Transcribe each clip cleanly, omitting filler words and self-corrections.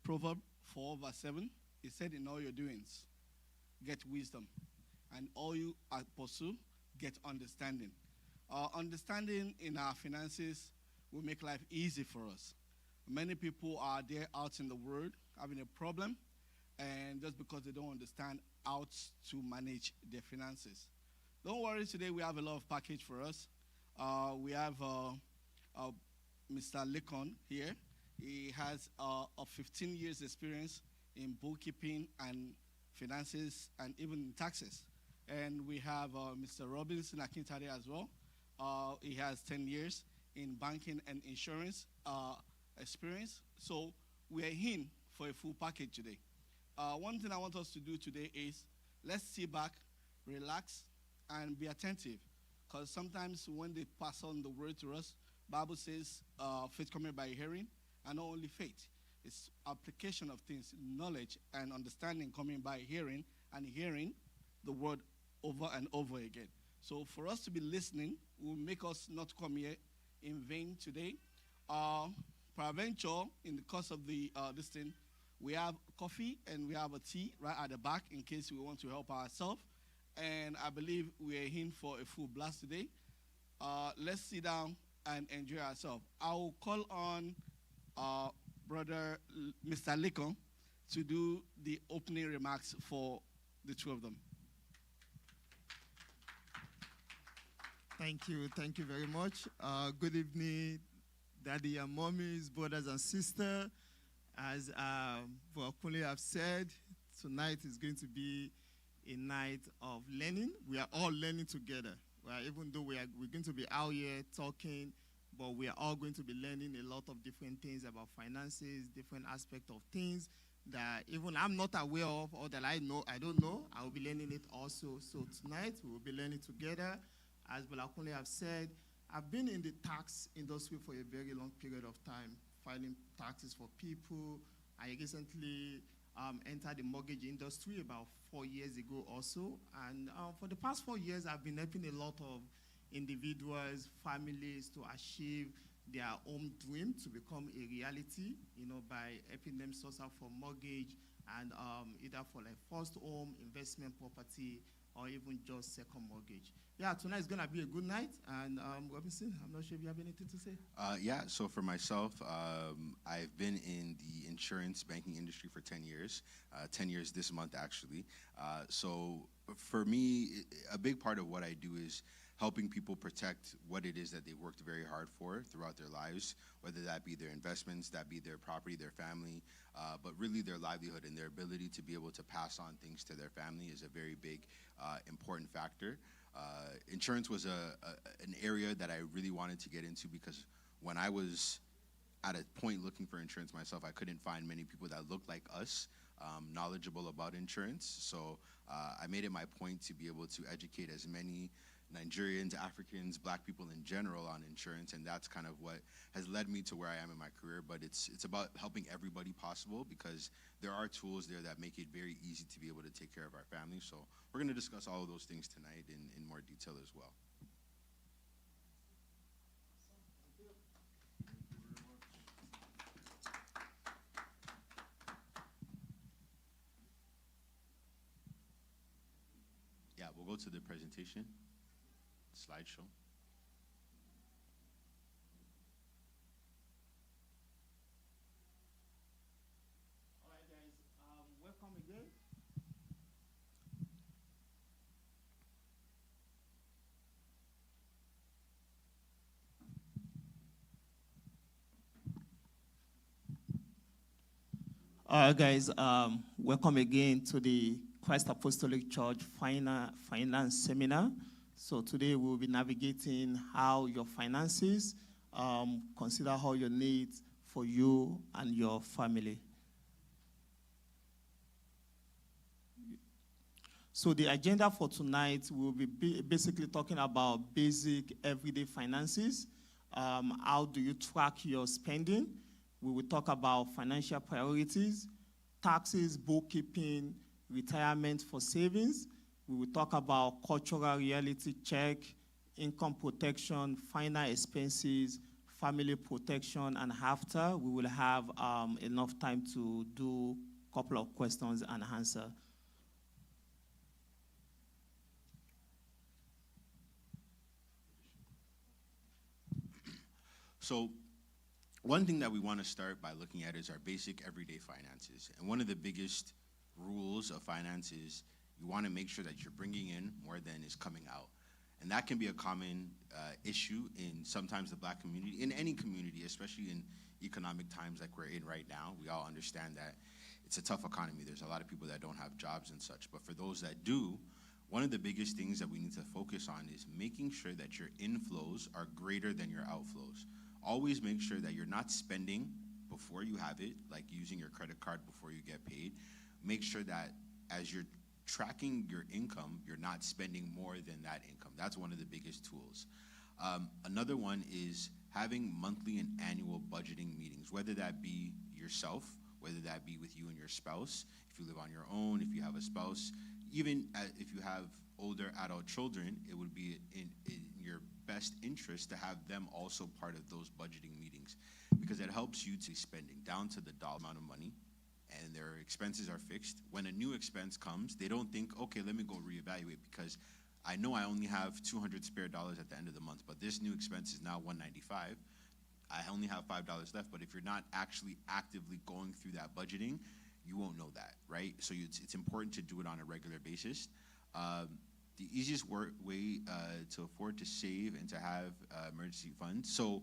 Proverbs 4 verse 7, it said, in all your doings, get wisdom. And all you pursue, get understanding. Understanding in our finances will make life easy for us. Many people are there out in the world having a problem, and just because they don't understand how to manage their finances. Don't worry, today we have a lot of package for us. We have Mr. Lincoln here. He has a 15 years experience in bookkeeping and finances and even taxes. And we have Mr. Robinson Akintade as well. He has 10 years in banking and insurance experience. So we are in for a full package today. One thing I want us to do today is let's sit back, relax, and be attentive. Because sometimes when they pass on the word to us, Bible says faith coming by hearing, and not only faith. It's application of things, knowledge and understanding coming by hearing, and hearing the word over and over again. So for us to be listening will make us not come here in vain today. Peradventure, in the course of this thing, we have coffee and we have a tea right at the back in case we want to help ourselves. And I believe we are in for a full blast today. Let's sit down and enjoy ourselves. I will call on Brother Mr. Lincoln to do the opening remarks for the two of them. Thank you very much. Good evening, Daddy and Mommies, brothers and sisters. As Kunle have said, tonight is going to be a night of learning. We are all learning together. Even though we're going to be out here talking, but we are all going to be learning a lot of different things about finances, different aspects of things that even I'm not aware of or that I don't know. I will be learning it also. So tonight we will be learning together. As Balakunle have said, I've been in the tax industry for a very long period of time, filing taxes for people. I recently entered the mortgage industry about 4 years ago or so. And for the past 4 years, I've been helping a lot of individuals, families to achieve their own dream to become a reality, by helping them source out for mortgage and either for like first home, investment property, or even just second mortgage. Yeah, tonight is going to be a good night. And Robinson, I'm not sure if you have anything to say. Yeah, so for myself, I've been in the insurance banking industry for 10 years, 10 years this month actually. So for me, a big part of what I do is helping people protect what it is that they worked very hard for throughout their lives, whether that be their investments, that be their property, their family, but really their livelihood and their ability to be able to pass on things to their family is a very big, important factor. Insurance was an area that I really wanted to get into because when I was at a point looking for insurance myself, I couldn't find many people that looked like us, knowledgeable about insurance. So I made it my point to be able to educate as many Nigerians, Africans, Black people in general on insurance, and that's kind of what has led me to where I am in my career. But it's about helping everybody possible because there are tools there that make it very easy to be able to take care of our family. So we're going to discuss all of those things tonight in more detail as well. Yeah, we'll go to the presentation. Slideshow. All right, guys, welcome again. All right, guys, welcome again to the Christ Apostolic Church Finance Seminar. So today we'll be navigating how your finances, consider how your needs for you and your family. So the agenda for tonight will be basically talking about basic everyday finances. How do you track your spending? We will talk about financial priorities, taxes, bookkeeping, retirement for savings. We will talk about cultural reality check, income protection, final expenses, family protection, and after, we will have enough time to do a couple of questions and answer. So one thing that we want to start by looking at is our basic everyday finances. And one of the biggest rules of finance is you want to make sure that you're bringing in more than is coming out. And that can be a common issue in sometimes the Black community, in any community, especially in economic times like we're in right now. We all understand that it's a tough economy. There's a lot of people that don't have jobs and such. But for those that do, one of the biggest things that we need to focus on is making sure that your inflows are greater than your outflows. Always make sure that you're not spending before you have it, like using your credit card before you get paid. Make sure that as you're tracking your income, you're not spending more than that income. That's one of the biggest tools. Another one is having monthly and annual budgeting meetings, whether that be yourself, whether that be with you and your spouse, if you live on your own, if you have a spouse, even if you have older adult children, it would be in your best interest to have them also part of those budgeting meetings, because it helps you to spending down to the dollar amount of money, and their expenses are fixed. When a new expense comes, they don't think, okay, let me go reevaluate, because I know I only have $200 spare at the end of the month, but this new expense is now $195. I only have $5 left, but if you're not actually actively going through that budgeting, you won't know that, right? So it's important to do it on a regular basis. The easiest way to afford to save and to have emergency funds. So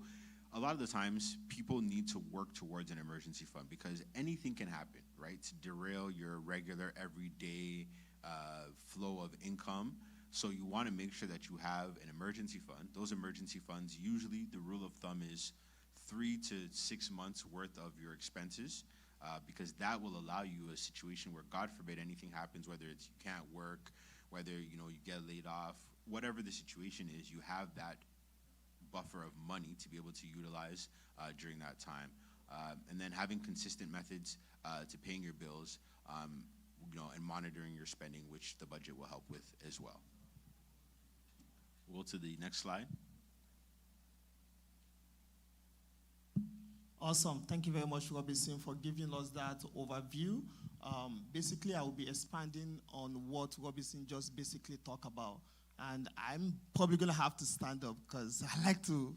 a lot of the times, people need to work towards an emergency fund because anything can happen, right? To derail your regular, everyday flow of income. So you want to make sure that you have an emergency fund. Those emergency funds, usually the rule of thumb is 3 to 6 months worth of your expenses, because that will allow you a situation where, God forbid, anything happens, whether it's you can't work, whether you get laid off, whatever the situation is, you have that buffer of money to be able to utilize during that time. And then having consistent methods to paying your bills, and monitoring your spending, which the budget will help with as well. We'll go to the next slide. Awesome. Thank you very much, Robinson, for giving us that overview. Basically, I will be expanding on what Robinson just basically talked about. And I'm probably going to have to stand up because I like to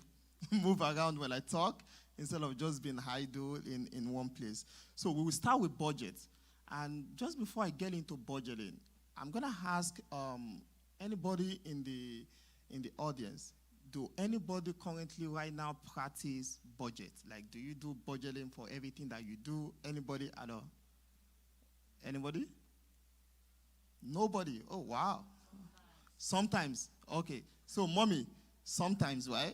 move around when I talk instead of just being idle in one place. So we will start with budget. And just before I get into budgeting, I'm going to ask anybody in the audience, do anybody currently right now practice budget? Like, do you do budgeting for everything that you do? Anybody at all? Anybody? Nobody. Oh, wow. Sometimes. Okay. So, mommy, sometimes, right?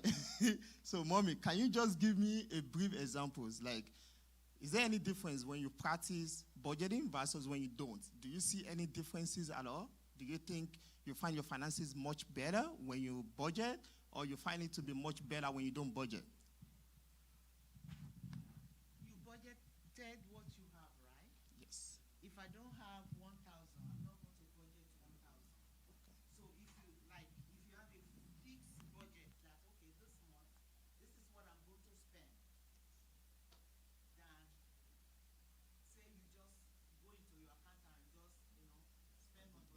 So, mommy, can you just give me a brief examples? Like, is there any difference when you practice budgeting versus when you don't? Do you see any differences at all? Do you think you find your finances much better when you budget, or you find it to be much better when you don't budget? You budgeted what you have, right? Yes. If I don't have 1,000, I'm not going to budget 1,000. So if you have a fixed budget that, okay, this month, this is what I'm going to spend, then say you just go into your account and just, spend on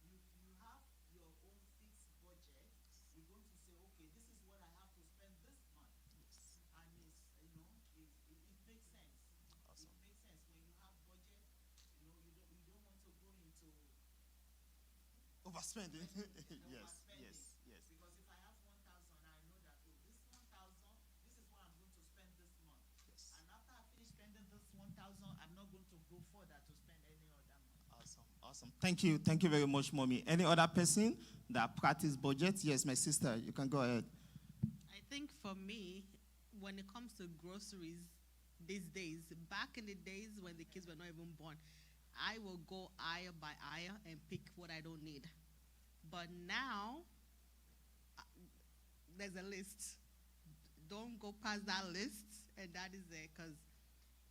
what you have your own fixed budget. You're going to say, okay, this is what I have to spend this month. Yes. And it makes sense. Awesome. It makes sense when you have budget. You don't want to go into Overspending. overspending. Yes. Because if I have 1,000, I know that, oh, this 1,000, this is what I'm going to spend this month. Yes. And after I finish spending this 1,000, I'm not going to go further to spend any other month. Awesome. Thank you very much, mommy. Any other person that practice budget? Yes, my sister, you can go ahead. I think for me, when it comes to groceries these days, back in the days when the kids were not even born, I will go aisle by aisle and pick what I don't need. But now, there's a list. Don't go past that list, and that is it, because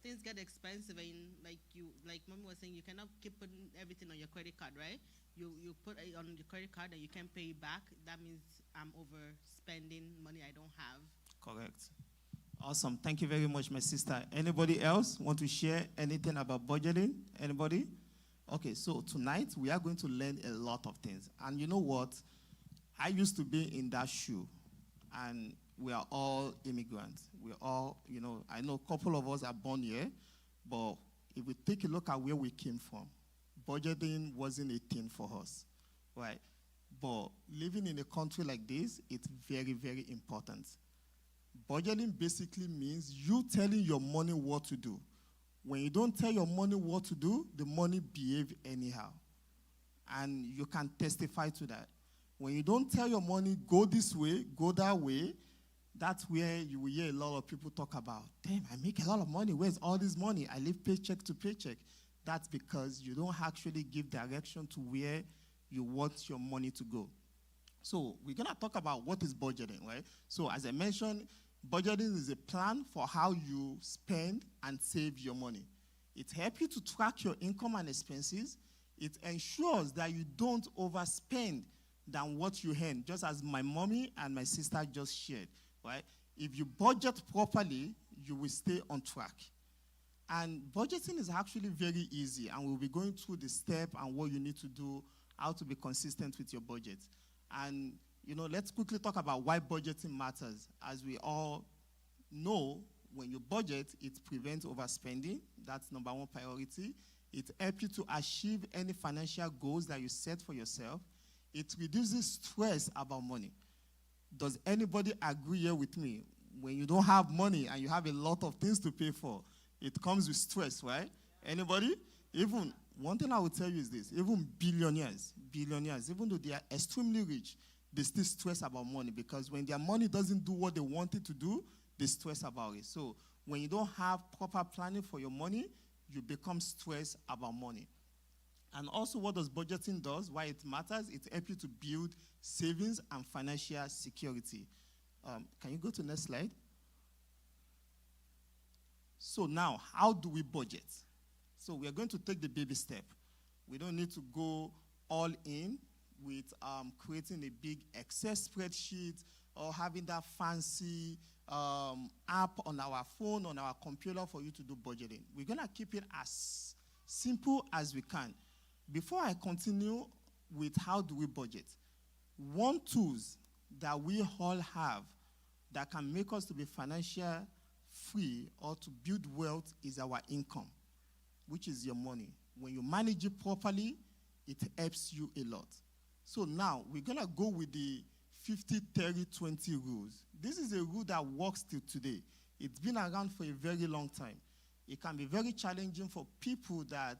things get expensive, and like mommy was saying, you cannot keep putting everything on your credit card, right? You put it on your credit card and you can't pay it back. That means I'm overspending money I don't have. Correct. Awesome. Thank you very much, my sister. Anybody else want to share anything about budgeting? Anybody? Okay, so tonight we are going to learn a lot of things. And you know what? I used to be in that shoe, and we are all immigrants. We're all, I know a couple of us are born here, but if we take a look at where we came from, budgeting wasn't a thing for us, right? But living in a country like this, it's very, very important. Budgeting basically means you telling your money what to do. When you don't tell your money what to do, the money behaves anyhow. And you can testify to that. When you don't tell your money, go this way, go that way, that's where you will hear a lot of people talk about, damn, I make a lot of money. Where's all this money? I live paycheck to paycheck. That's because you don't actually give direction to where you want your money to go. So we're going to talk about what is budgeting, right? So as I mentioned, budgeting is a plan for how you spend and save your money. It helps you to track your income and expenses. It ensures that you don't overspend than what you earn, just as my mommy and my sister just shared, right? If you budget properly, you will stay on track. And budgeting is actually very easy, and we'll be going through the step and what you need to do, how to be consistent with your budget. And, let's quickly talk about why budgeting matters. As we all know, when you budget, it prevents overspending. That's number one priority. It helps you to achieve any financial goals that you set for yourself. It reduces stress about money. Does anybody agree here with me? When you don't have money and you have a lot of things to pay for, it comes with stress, right? Anybody? Even one thing I will tell you is this: even billionaires, even though they are extremely rich, they still stress about money, because when their money doesn't do what they want it to do, they stress about it. So when you don't have proper planning for your money, you become stressed about money. And also, what does budgeting does, why it matters, it helps you to build savings and financial security. Can you go to the next slide? So now, how do we budget? So we are going to take the baby step. We don't need to go all in with creating a big Excel spreadsheet or having that fancy app on our phone, on our computer for you to do budgeting. We're going to keep it as simple as we can. Before I continue with how do we budget, one tools that we all have that can make us to be financial free or to build wealth is our income, which is your money. When you manage it properly, it helps you a lot. So now we're going to go with the 50-30-20 rules. This is a rule that works till today. It's been around for a very long time. It can be very challenging for people that,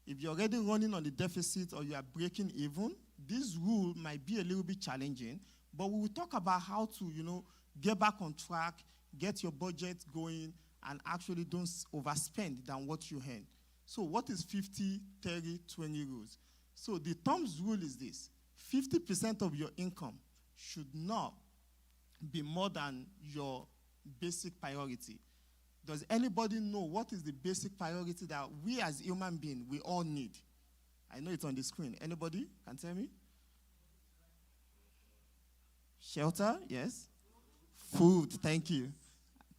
if you're already running on the deficit or you are breaking even, this rule might be a little bit challenging, but we will talk about how to, get back on track, get your budget going, and actually don't overspend than what you earn. So what is 50-30-20 rules? So the thumbs rule is this: 50% of your income should not be more than your basic priority. Does anybody know what is the basic priority that we as human beings, we all need? I know it's on the screen. Anybody can tell me? Shelter, yes. Food, thank you.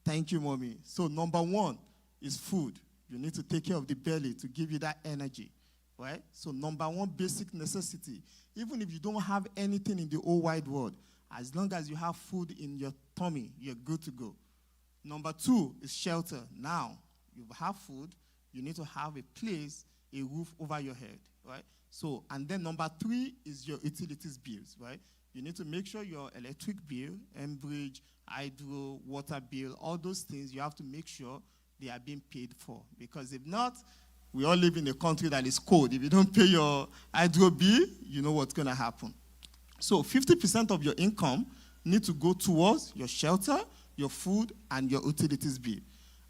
Thank you, mommy. So number one is food. You need to take care of the belly to give you that energy, right? So number one basic necessity. Even if you don't have anything in the whole wide world, as long as you have food in your tummy, you're good to go. Number two is shelter. Now, you have food, you need to have a place, a roof over your head, right? So, and then number three is your utilities bills, right? You need to make sure your electric bill, Enbridge, hydro, water bill, all those things, you have to make sure they are being paid for. Because if not, we all live in a country that is cold. If you don't pay your hydro bill, you know what's going to happen. So 50% of your income need to go towards your shelter, your food, and your utilities bill.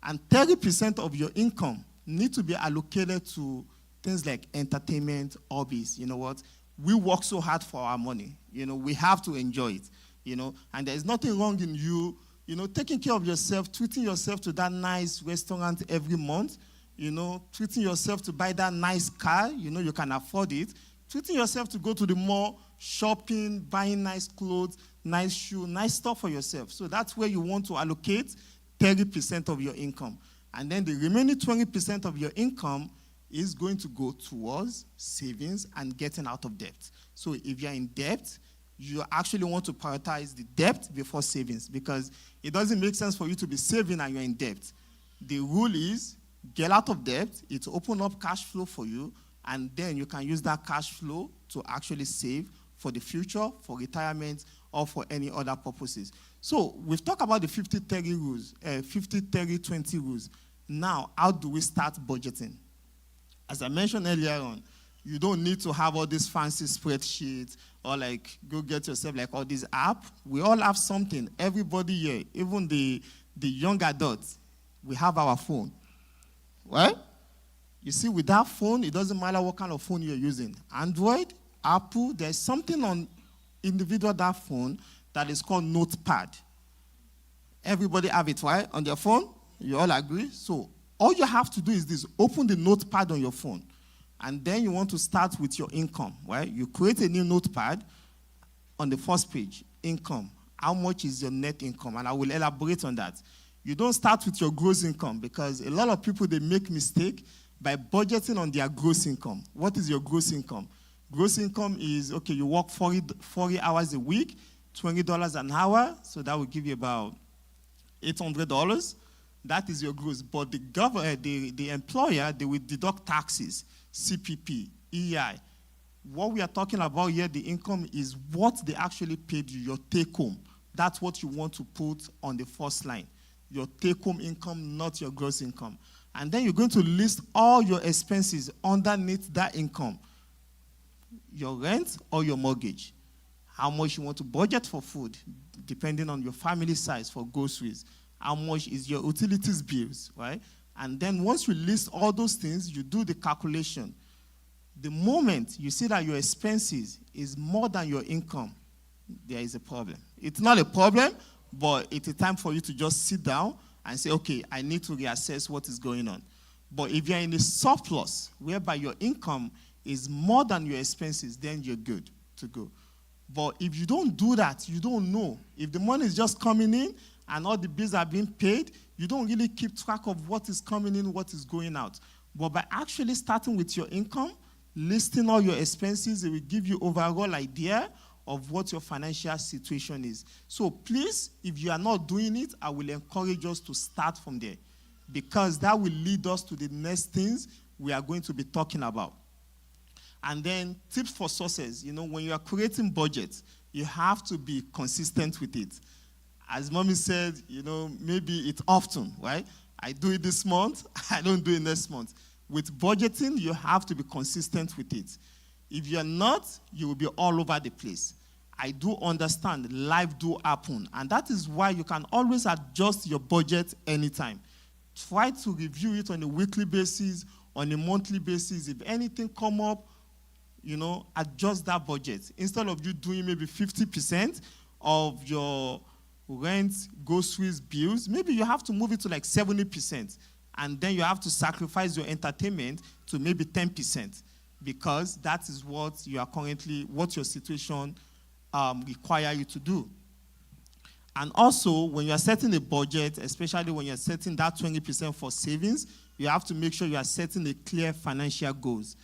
And 30% of your income need to be allocated to things like entertainment, hobbies. You know what? We work so hard for our money. We have to enjoy it. And there's nothing wrong in you, taking care of yourself, treating yourself to that nice restaurant every month, treating yourself to buy that nice car, you can afford it, treating yourself to go to the mall, shopping, buying nice clothes, nice shoes, nice stuff for yourself. So that's where you want to allocate 30% of your income. And then the remaining 20% of your income is going to go towards savings and getting out of debt. So if you're in debt, you actually want to prioritize the debt before savings, because it doesn't make sense for you to be saving and you're in debt. The rule is get out of debt, it open up cash flow for you, and then you can use that cash flow to actually save for the future, for retirement, or for any other purposes. So we've talked about the 50-30 rules, 50-30-20 rules. Now, how do we start budgeting? As I mentioned earlier on, you don't need to have all these fancy spreadsheets or like go get yourself like all these apps. We all have something. Everybody here, even the young adults, we have our phone. Right? You see, with that phone, it doesn't matter what kind of phone you're using. Android, Apple, there's something on individual that phone that is called Notepad. Everybody have it, right? On their phone? You all agree? So all you have to do is this. Open the Notepad on your phone. And then you want to start with your income, right? You create a new Notepad on the first page, income. How much is your net income? And I will elaborate on that. You don't start with your gross income, because a lot of people, they make mistake by budgeting on their gross income. What is your gross income? Gross income is, okay, you work 40 hours a week, $20 an hour, so that will give you about $800. That is your gross. But the employer, they will deduct taxes, CPP, EI. What we are talking about here, the income, is what they actually paid you, your take-home. That's what you want to put on the first line. Your take-home income, not your gross income. And then you're going to list all your expenses underneath that income. Your rent or your mortgage. How much you want to budget for food, depending on your family size for groceries. How much is your utilities bills, right? And then once you list all those things, you do the calculation. The moment you see that your expenses is more than your income, there is a problem. It's not a problem, but it's a time for you to just sit down and say, okay, I need to reassess what is going on. But if you're in a surplus, whereby your income is more than your expenses, then you're good to go. But if you don't do that, you don't know. If the money is just coming in and all the bills are being paid, you don't really keep track of what is coming in, what is going out. But by actually starting with your income, listing all your expenses, it will give you overall idea of what your financial situation is. So please, if you are not doing it, I will encourage us to start from there, because that will lead us to the next things we are going to be talking about. And then tips for success. When you are creating budgets, you have to be consistent with it. As mommy said, maybe it's often, right? I do it this month, I don't do it next month. With budgeting, you have to be consistent with it. If you're not, you will be all over the place. I do understand life do happen, and that is why you can always adjust your budget anytime. Try to review it on a weekly basis, on a monthly basis. If anything come up, adjust that budget. Instead of you doing maybe 50% of your rent, groceries, bills, maybe you have to move it to like 70%. And then you have to sacrifice your entertainment to maybe 10%, because that is what your situation require you to do. And also, when you are setting a budget, especially when you are setting that 20% for savings, you have to make sure you are setting a clear financial goals.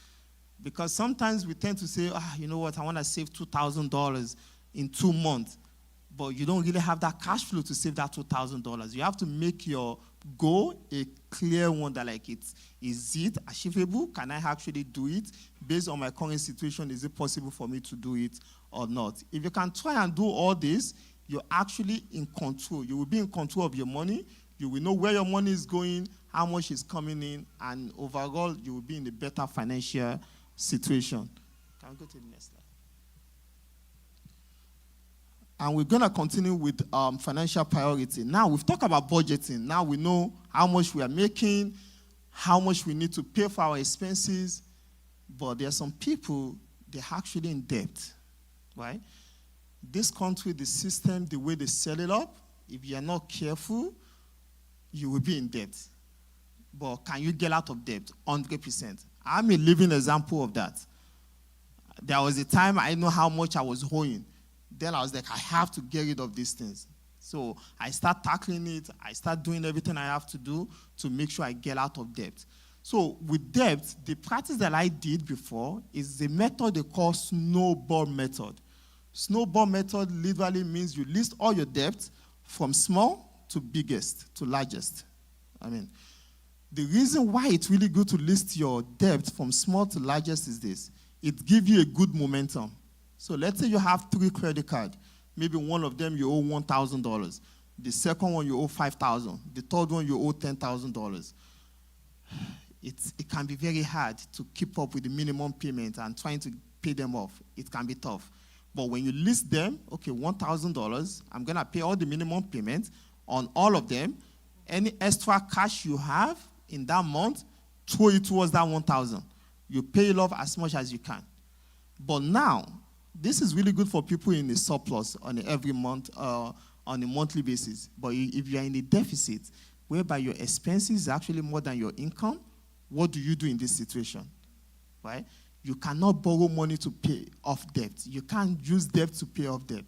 Because sometimes we tend to say, you know what, I want to save $2,000 in 2 months. But you don't really have that cash flow to save that $2,000. You have to make your goal a clear one, that is it achievable? Can I actually do it? Based on my current situation, is it possible for me to do it or not? If you can try and do all this, you're actually in control. You will be in control of your money. You will know where your money is going, how much is coming in, and overall, you will be in a better financial situation. Can we go to the next slide? And we're going to continue with financial priority. Now, we've talked about budgeting. Now we know how much we are making, how much we need to pay for our expenses. But there are some people, they're actually in debt, right? This country, the system, the way they set it up, if you are not careful, you will be in debt. But can you get out of debt? 100%. I'm a living example of that. There was a time I know how much I was owing. Then I was like, I have to get rid of these things. So I start tackling it. I start doing everything I have to do to make sure I get out of debt. So with debt, the practice that I did before is the method they call snowball method. Snowball method literally means you list all your debts from small to biggest to largest. The reason why it's really good to list your debt from small to largest is this. It gives you a good momentum. So let's say you have 3 credit cards. Maybe one of them you owe $1,000. The second one you owe $5,000. The third one you owe $10,000. It can be very hard to keep up with the minimum payment and trying to pay them off. It can be tough. But when you list them, okay, $1,000, I'm going to pay all the minimum payments on all of them. Any extra cash you have in that month, throw it towards that 1,000. You pay it off as much as you can. But now, this is really good for people in a surplus on every month, on a monthly basis. But if you are in a deficit, whereby your expenses is actually more than your income, what do you do in this situation? Right? You cannot borrow money to pay off debt. You can't use debt to pay off debt.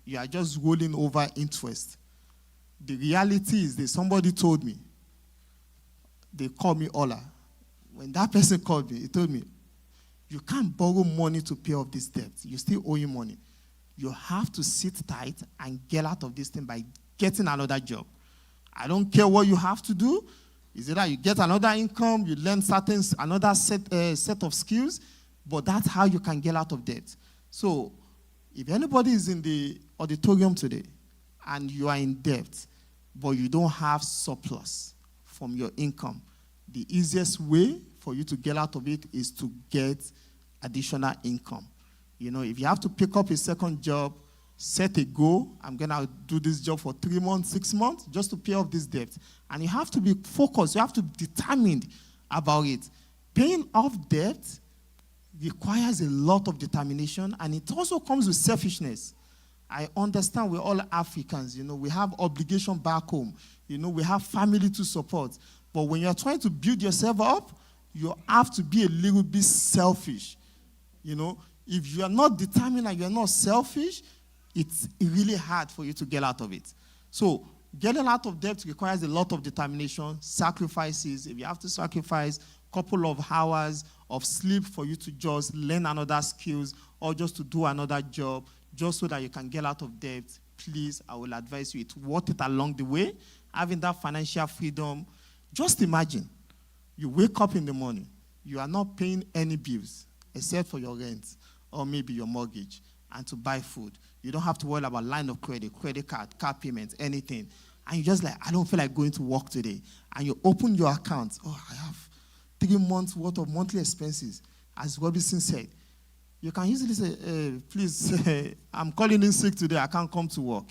You are just rolling over interest. The reality is that somebody told me, they call me Ola. When that person called me, he told me, you can't borrow money to pay off this debt. You still owe you money. You have to sit tight and get out of this thing by getting another job. I don't care what you have to do. Is it that you get another income, you learn another set of skills, but that's how you can get out of debt. So if anybody is in the auditorium today and you are in debt, but you don't have surplus from your income, the easiest way for you to get out of it is to get additional income. If you have to pick up a second job, set a goal. I'm going to do this job for 3 months, 6 months, just to pay off this debt. And you have to be focused. You have to be determined about it. Paying off debt requires a lot of determination, and it also comes with selfishness. I understand we're all Africans. We have obligation back home. We have family to support. But when you're trying to build yourself up, you have to be a little bit selfish. If you are not determined and you're not selfish, it's really hard for you to get out of it. So getting out of debt requires a lot of determination, sacrifices. If you have to sacrifice a couple of hours of sleep for you to just learn another skills or just to do another job, just so that you can get out of debt, please, I will advise you, it's worth it along the way, having that financial freedom. Just imagine, you wake up in the morning, you are not paying any bills except for your rent or maybe your mortgage and to buy food. You don't have to worry about line of credit, credit card, car payments, anything. And you're just like, I don't feel like going to work today. And you open your account. Oh, I have 3 months worth of monthly expenses. As Robinson said, you can easily say, please, I'm calling in sick today. I can't come to work.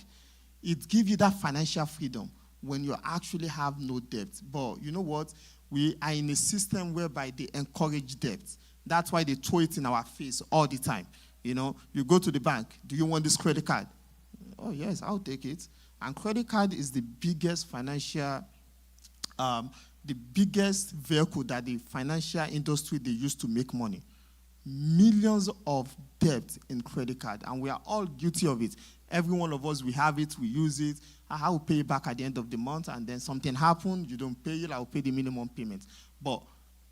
It gives you that financial freedom when you actually have no debt. But you know what? We are in a system whereby they encourage debt. That's why they throw it in our face all the time. You go to the bank. Do you want this credit card? Oh, yes, I'll take it. And credit card is the biggest financial, the biggest vehicle that the financial industry they use to make money. Millions of debt in credit card, and we are all guilty of it. Every one of us, we have it, we use it. I will pay it back at the end of the month, and then something happens, you don't pay it, I'll pay the minimum payment. But,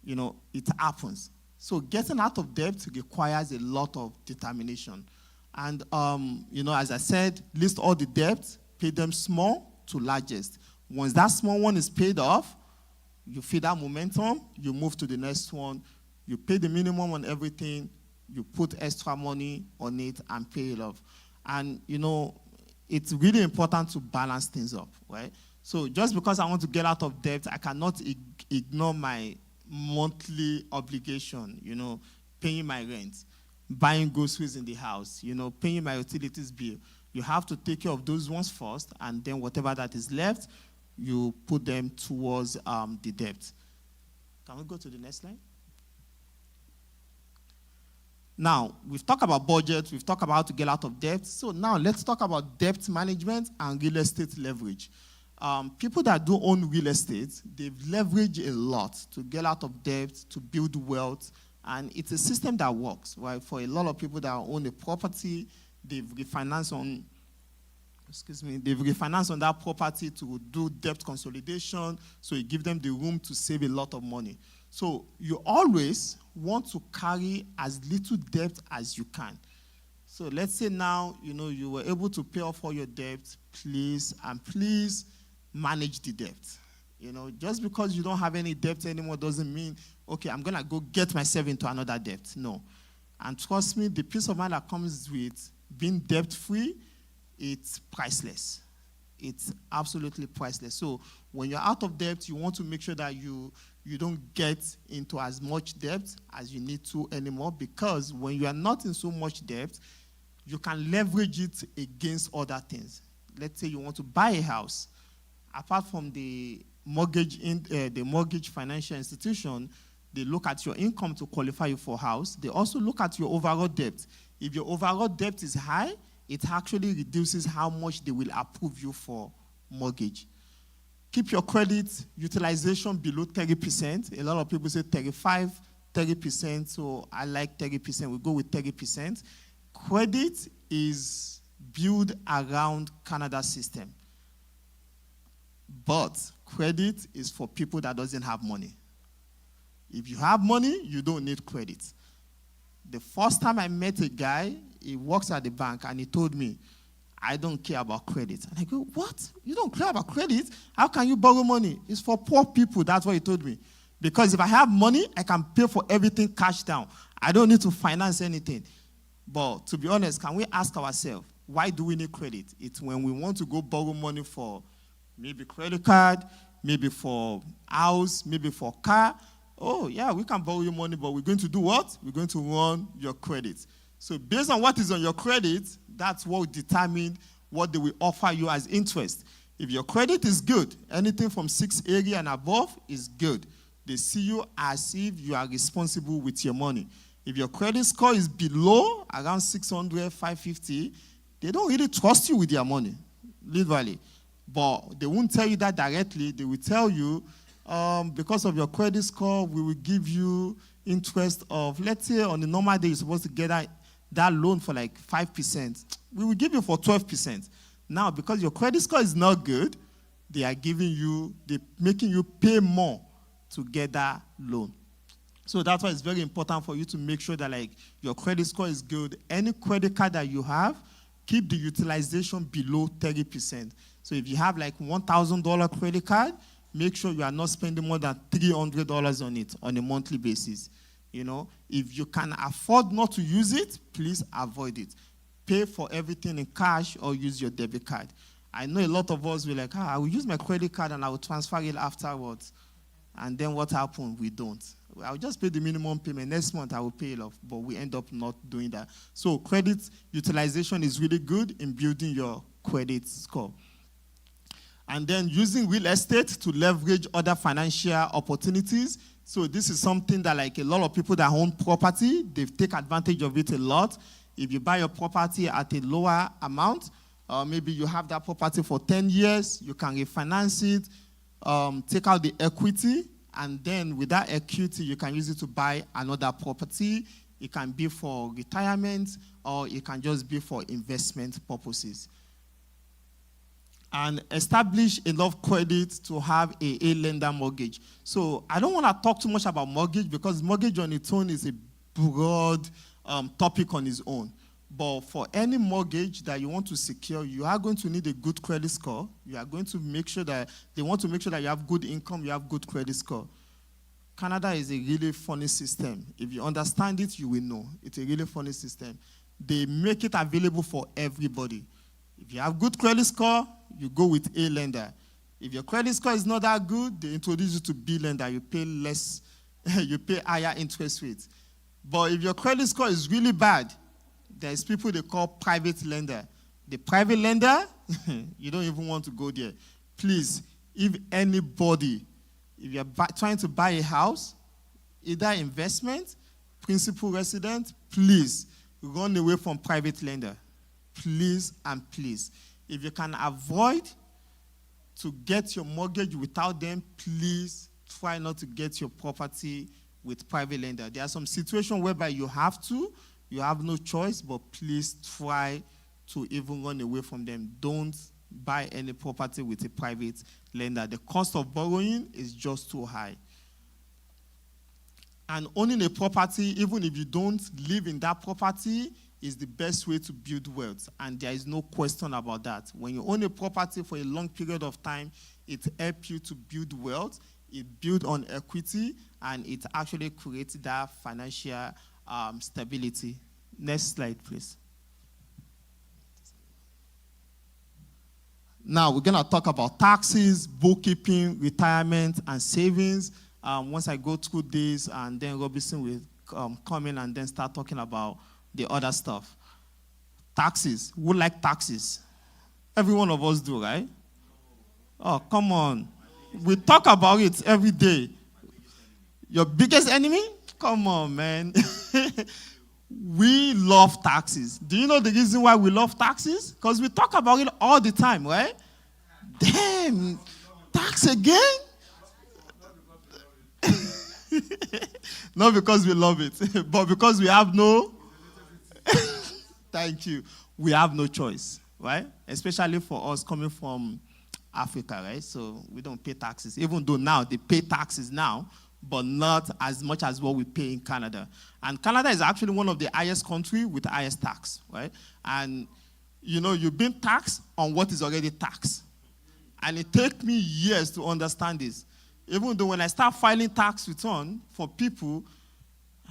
it happens. So getting out of debt requires a lot of determination. And, as I said, list all the debts, pay them small to largest. Once that small one is paid off, you feel that momentum, you move to the next one, you pay the minimum on everything, you put extra money on it and pay it off. And, it's really important to balance things up, right? So just because I want to get out of debt, I cannot ignore my monthly obligation, paying my rent, buying groceries in the house, paying my utilities bill. You have to take care of those ones first, and then whatever that is left, you put them towards the debt. Can we go to the next slide? Now, we've talked about budget, we've talked about how to get out of debt. So now let's talk about debt management and real estate leverage. People that do own real estate, they've leveraged a lot to get out of debt, to build wealth, and it's a system that works, right? For a lot of people that own a property, they've refinanced on they've refinanced on that property to do debt consolidation, so you give them the room to save a lot of money. So you always want to carry as little debt as you can. So let's say now, you were able to pay off all your debt, please manage the debt. Just because you don't have any debt anymore doesn't mean, okay, I'm going to go get myself into another debt. No. And trust me, the peace of mind that comes with being debt-free, it's priceless. It's absolutely priceless. So when you're out of debt, you want to make sure that you don't get into as much debt as you need to anymore, because when you are not in so much debt, you can leverage it against other things. Let's say you want to buy a house. Apart from the mortgage financial institution, they look at your income to qualify you for a house. They also look at your overall debt. If your overall debt is high, it actually reduces how much they will approve you for mortgage. Keep your credit utilization below 30%. A lot of people say 35, 30%, so I like 30%. We go with 30%. Credit is built around Canada's system. But credit is for people that doesn't have money. If you have money, you don't need credit. The first time I met a guy, he works at the bank, and he told me, I don't care about credit. And I go, what? You don't care about credit? How can you borrow money? It's for poor people. That's what he told me. Because if I have money, I can pay for everything cash down. I don't need to finance anything. But to be honest, can we ask ourselves, why do we need credit? It's when we want to go borrow money for maybe credit card, maybe for house, maybe for car. Oh, yeah, we can borrow your money, but we're going to do what? We're going to run your credit. So based on what is on your credit, that's what will determine what they will offer you as interest. If your credit is good, anything from 680 and above is good. They see you as if you are responsible with your money. If your credit score is below, around 600, 550, they don't really trust you with their money, literally. But they won't tell you that directly. They will tell you, because of your credit score, we will give you interest of, let's say on a normal day, you're supposed to get that loan for like 5%. We will give you for 12%. Now, because your credit score is not good, they're making you pay more to get that loan. So that's why it's very important for you to make sure that your credit score is good. Any credit card that you have, keep the utilization below 30%. So if you have like $1,000 credit card, make sure you are not spending more than $300 on it on a monthly basis. If you can afford not to use it, please avoid it. Pay for everything in cash or use your debit card. I know a lot of us will like, I will use my credit card and I will transfer it afterwards. And then what happened? We don't. I'll just pay the minimum payment. Next month, I will pay it off. But we end up not doing that. So credit utilization is really good in building your credit score. And then using real estate to leverage other financial opportunities. So this is something that a lot of people that own property, they take advantage of it a lot. If you buy your property at a lower amount, maybe you have that property for 10 years, you can refinance it, take out the equity, and then with that equity, you can use it to buy another property. It can be for retirement, or it can just be for investment purposes. And establish enough credit to have a lender mortgage. So I don't want to talk too much about mortgage, because mortgage on its own is a broad topic on its own. But for any mortgage that you want to secure, you are going to need a good credit score. You are going to make sure that they want to make sure that you have good income, you have good credit score. Canada is a really funny system. If you understand it, you will know. It's a really funny system. They make it available for everybody. If you have good credit score, you go with A lender. If your credit score is not that good, they introduce you to B lender. You pay less, you pay higher interest rates. But if your credit score is really bad, there's people they call private lender. The private lender, you don't even want to go there. Please, if you're trying to buy a house, either investment, principal resident, please run away from private lender. Please and please. If you can avoid to get your mortgage without them, please try not to get your property with private lender. There are some situations whereby you have no choice, but please try to even run away from them. Don't buy any property with a private lender. The cost of borrowing is just too high. And owning a property, even if you don't live in that property, is the best way to build wealth. And there is no question about that. When you own a property for a long period of time, it helps you to build wealth. It builds on equity, and it actually creates that financial stability. Next slide, please. Now, we're going to talk about taxes, bookkeeping, retirement, and savings. Once I go through this, and then Robinson will come in and then start talking about the other stuff. Taxes. Who like taxes? Every one of us do, right? Oh, come on. We talk about it every day. Your biggest enemy? Come on, man. We love taxes. Do you know the reason why we love taxes? Because we talk about it all the time, right? Damn, tax again? Not because we love it, but because we have no... Thank you. We have no choice, right? Especially for us coming from Africa, right? So we don't pay taxes. Even though now they pay taxes now, but not as much as what we pay in Canada. And Canada is actually one of the highest countries with the highest tax, right? And, you know, you've been taxed on what is already taxed. And it takes me years to understand this. Even though when I start filing tax return for people,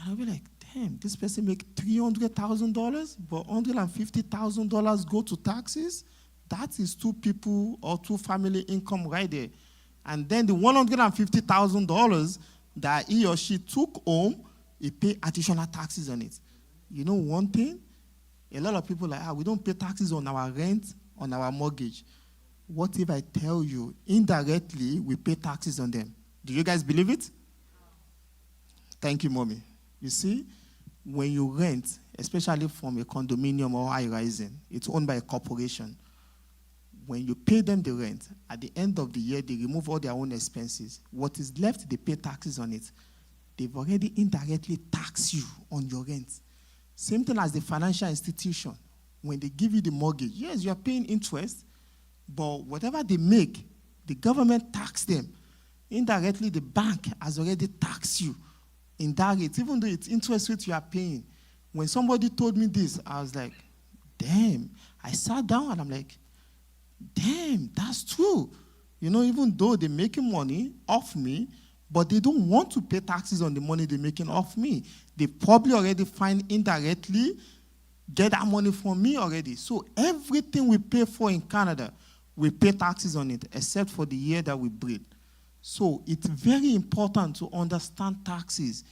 I'll be like, damn, this person make $300,000, but $150,000 go to taxes? That is two people or two family income right there. And then the $150,000 that he or she took home, he pay additional taxes on it. You know one thing? A lot of people are like, we don't pay taxes on our rent, on our mortgage. What if I tell you, indirectly, we pay taxes on them? Do you guys believe it? Thank you, Mommy. You see, when you rent, especially from a condominium or high-rising, it's owned by a corporation. When you pay them the rent, at the end of the year, they remove all their own expenses. What is left, they pay taxes on it. They've already indirectly taxed you on your rent. Same thing as the financial institution. When they give you the mortgage, yes, you are paying interest, but whatever they make, the government tax them. Indirectly, the bank has already taxed you in that rate, even though it's interest rate you are paying. When somebody told me this, I was like, damn. I sat down and I'm like, damn, that's true. You know, even though they're making money off me, but they don't want to pay taxes on the money they're making off me. They probably already find indirectly, get that money from me already. So everything we pay for in Canada, we pay taxes on it, except for the year that we breed. So it's very important to understand taxes.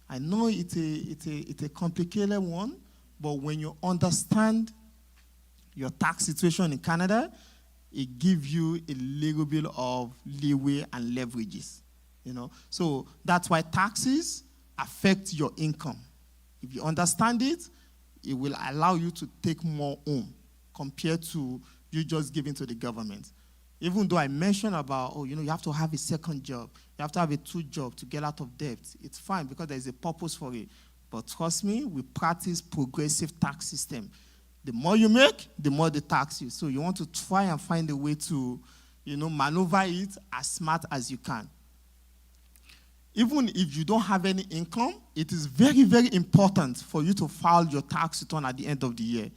I know it's a complicated one, but when you understand your tax situation in Canada, it gives you a little bit of leeway and leverages, you know. So that's why taxes affect your income. If you understand it, it will allow you to take more home compared to you just giving to the government. Even though I mentioned about, you have to have a second job. You have to have a 2 job to get out of debt. It's fine because there's a purpose for it. But trust me, we practice progressive tax system. The more you make, the more they tax you. So you want to try and find a way to, maneuver it as smart as you can. Even if you don't have any income, it is very, very important for you to file your tax return at the end of the year.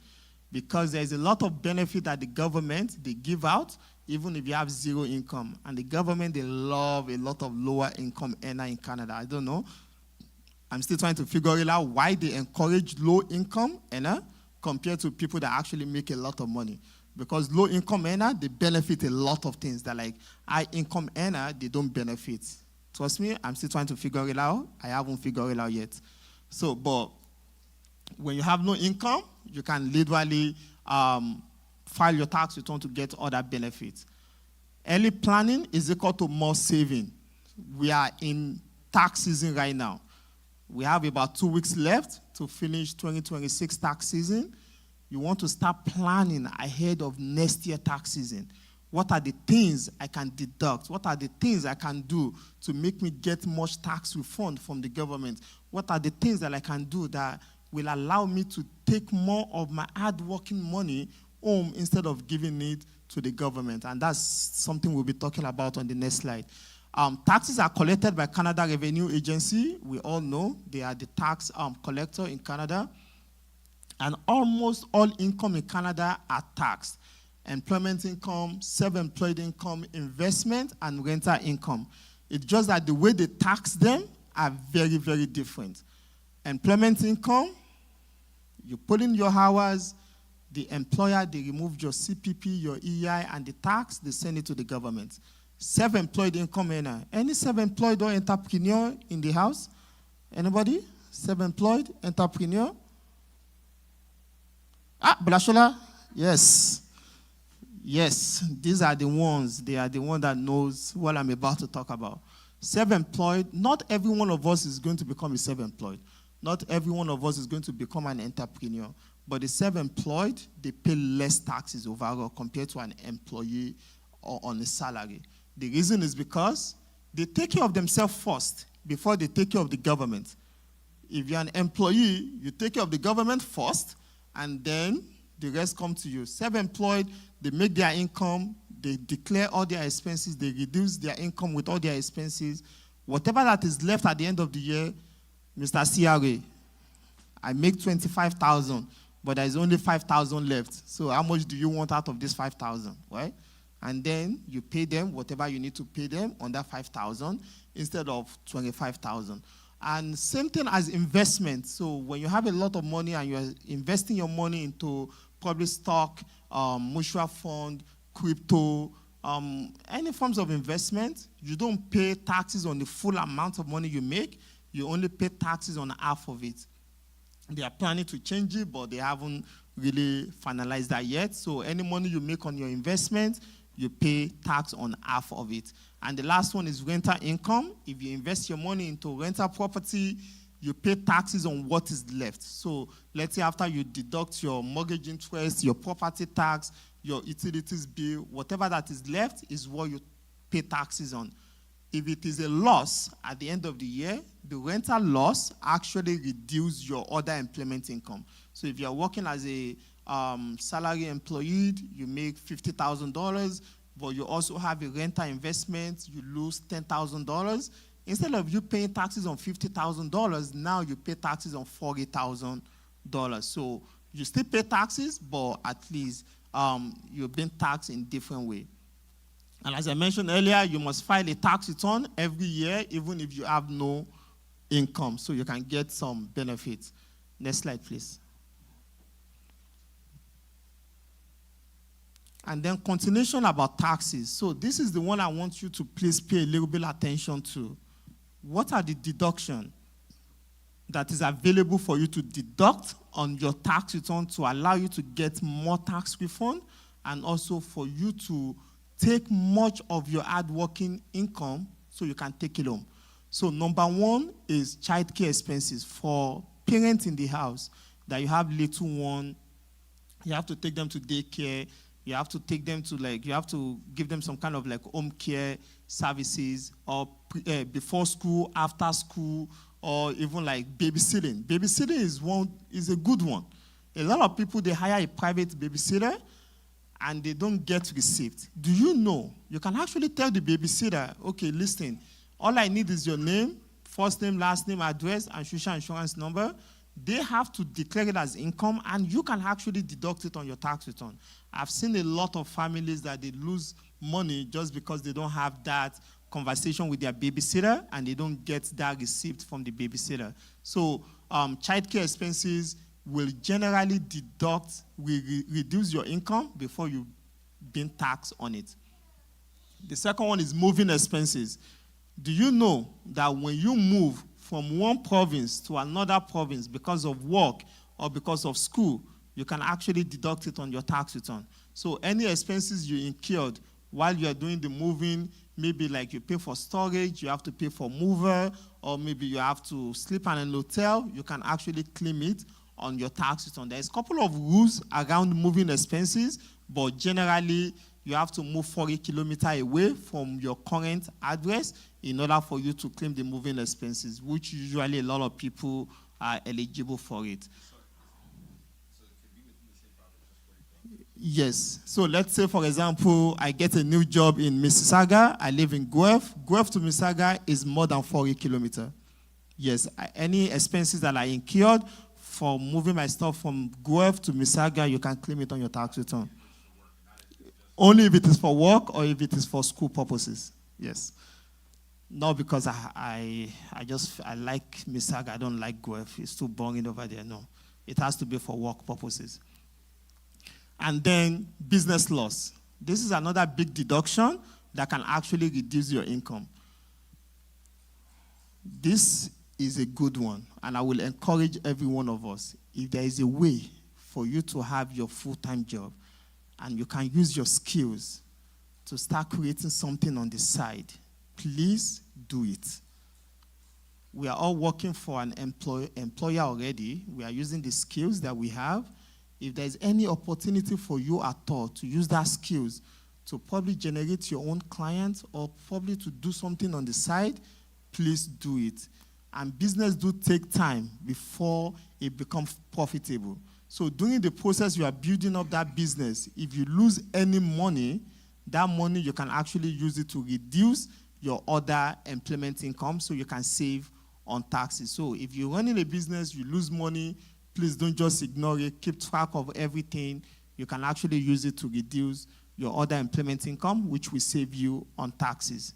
Because there's a lot of benefit that the government, they give out, even if you have 0 income. And the government, they love a lot of lower income earner in Canada. I don't know. I'm still trying to figure it out why they encourage low income earner compared to people that actually make a lot of money. Because low income earner, they benefit a lot of things that like high income earner, they don't benefit. Trust me, I'm still trying to figure it out. I haven't figured it out yet. So, but when you have no income, you can literally file your tax return to get other benefits. Early planning is equal to more saving. We are in tax season right now. We have about 2 weeks left to finish 2026 tax season. You want to start planning ahead of next year tax season. What are the things I can deduct? What are the things I can do to make me get much tax refund from the government? What are the things that I can do that will allow me to take more of my hard-working money home instead of giving it to the government. And that's something we'll be talking about on the next slide. Taxes are collected by Canada Revenue Agency. We all know they are the tax collector in Canada. And almost all income in Canada are taxed. Employment income, self-employed income, investment, and rental income. It's just that the way they tax them are very, very different. Employment income, you put in your hours, the employer, they remove your CPP, your EI, and the tax, they send it to the government. Self-employed income earner. Any self-employed or entrepreneur in the house? Anybody? Self-employed, entrepreneur? Blashola? Yes. Yes, these are the ones. They are the one that knows what I'm about to talk about. Self-employed, not every one of us is going to become a self-employed. Not every one of us is going to become an entrepreneur. But the self-employed, they pay less taxes overall compared to an employee or on a salary. The reason is because they take care of themselves first before they take care of the government. If you're an employee, you take care of the government first, and then the rest come to you. Self-employed, they make their income, they declare all their expenses, they reduce their income with all their expenses. Whatever that is left at the end of the year, Mr. CRA, I make 25,000, but there's only 5,000 left. So how much do you want out of this 5,000, right? And then you pay them whatever you need to pay them on that 5,000 instead of 25,000. And same thing as investment. So when you have a lot of money and you're investing your money into probably stock, mutual fund, crypto, any forms of investment, you don't pay taxes on the full amount of money you make. You only pay taxes on half of it. They are planning to change it, but they haven't really finalized that yet. So any money you make on your investment, you pay tax on half of it. And the last one is rental income. If you invest your money into rental property, you pay taxes on what is left. So let's say after you deduct your mortgage interest, your property tax, your utilities bill, whatever that is left is what you pay taxes on. If it is a loss at the end of the year, the rental loss actually reduces your other employment income. So if you're working as a salary employee, you make $50,000, but you also have a rental investment, you lose $10,000. Instead of you paying taxes on $50,000, now you pay taxes on $40,000. So you still pay taxes, but at least you're being taxed in a different way. And as I mentioned earlier, you must file a tax return every year, even if you have no income, so you can get some benefits. Next slide, please. And then continuation about taxes. So this is the one I want you to please pay a little bit attention to. What are the deductions that is available for you to deduct on your tax return to allow you to get more tax refund and also for you to take much of your hard-working income so you can take it home? So number one is childcare expenses for parents in the house that you have little one. You have to take them to daycare. You have to take them to you have to give them some kind of home care services or before school, after school, or even babysitting. Babysitting is a good one. A lot of people, they hire a private babysitter and they don't get receipt. Do you know, you can actually tell the babysitter, okay, listen, all I need is your name, first name, last name, address, and social insurance number. They have to declare it as income, and you can actually deduct it on your tax return. I've seen a lot of families that they lose money just because they don't have that conversation with their babysitter, and they don't get that receipt from the babysitter. So childcare expenses will generally reduce your income before you being taxed on it. The second one is moving expenses. Do you know that when you move from one province to another province because of work or because of school, you can actually deduct it on your tax return. So any expenses you incurred while you are doing the moving, maybe you pay for storage, you have to pay for mover, or maybe you have to sleep in an hotel, you can actually claim it on your tax return. There's a couple of rules around moving expenses, but generally you have to move 40 kilometers away from your current address in order for you to claim the moving expenses, which usually a lot of people are eligible for it. Yes. So let's say, for example, I get a new job in Mississauga. I live in Guelph. Guelph to Mississauga is more than 40 kilometers. Yes. Any expenses that I incurred for moving my stuff from Guelph to Mississauga, you can claim it on your tax return. Only if it is for work or if it is for school purposes. Yes. Not because I like Mississauga. I don't like Guelph. It's too boring over there. No. It has to be for work purposes. And then business loss. This is another big deduction that can actually reduce your income. This is a good one, and I will encourage every one of us. If there is a way for you to have your full-time job and you can use your skills to start creating something on the side, please do it. We are all working for an employer already. We are using the skills that we have. If there's any opportunity for you at all to use that skills to probably generate your own clients or probably to do something on the side, please do it. And business do take time before it becomes profitable. So during the process you are building up that business, if you lose any money, that money you can actually use it to reduce your other employment income so you can save on taxes. So if you're running a business, you lose money, please don't just ignore it. Keep track of everything. You can actually use it to reduce your other employment income, which will save you on taxes.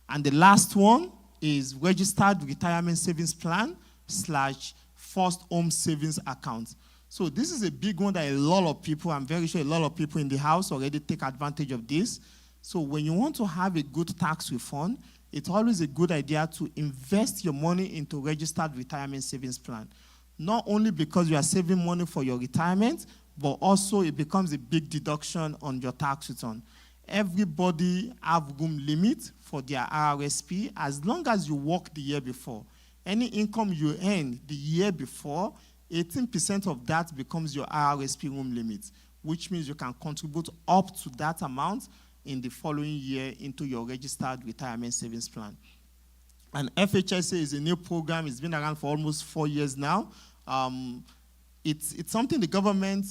And the last one is registered retirement savings plan / first home savings account. So this is a big one that a lot of people, I'm very sure a lot of people in the house already take advantage of this. So when you want to have a good tax refund, it's always a good idea to invest your money into registered retirement savings plan. Not only because you are saving money for your retirement, but also it becomes a big deduction on your tax return. Everybody have room limit for their RRSP as long as you work the year before. Any income you earn the year before, 18% of that becomes your RRSP room limit, which means you can contribute up to that amount in the following year into your registered retirement savings plan. And FHSA is a new program. It's been around for almost 4 years now. It's something the government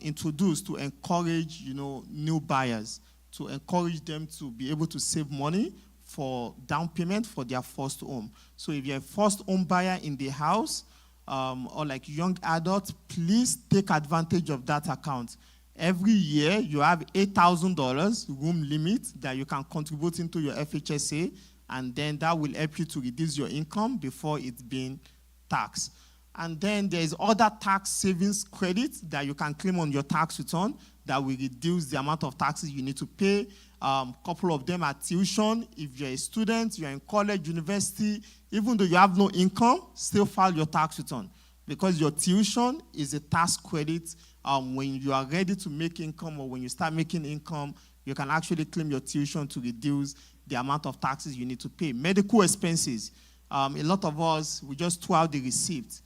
introduced to encourage, new buyers, to encourage them to be able to save money for down payment for their first home. So if you're a first home buyer in the house or like young adults, please take advantage of that account. Every year you have $8,000 room limit that you can contribute into your FHSA, and then that will help you to reduce your income before it's being taxed. And then there's other tax savings credits that you can claim on your tax return that will reduce the amount of taxes you need to pay. A couple of them are tuition. If you're a student, you're in college, university, even though you have no income, still file your tax return because your tuition is a tax credit. When you are ready to make income or when you start making income, you can actually claim your tuition to reduce the amount of taxes you need to pay. Medical expenses. A lot of us, we just throw out the receipt.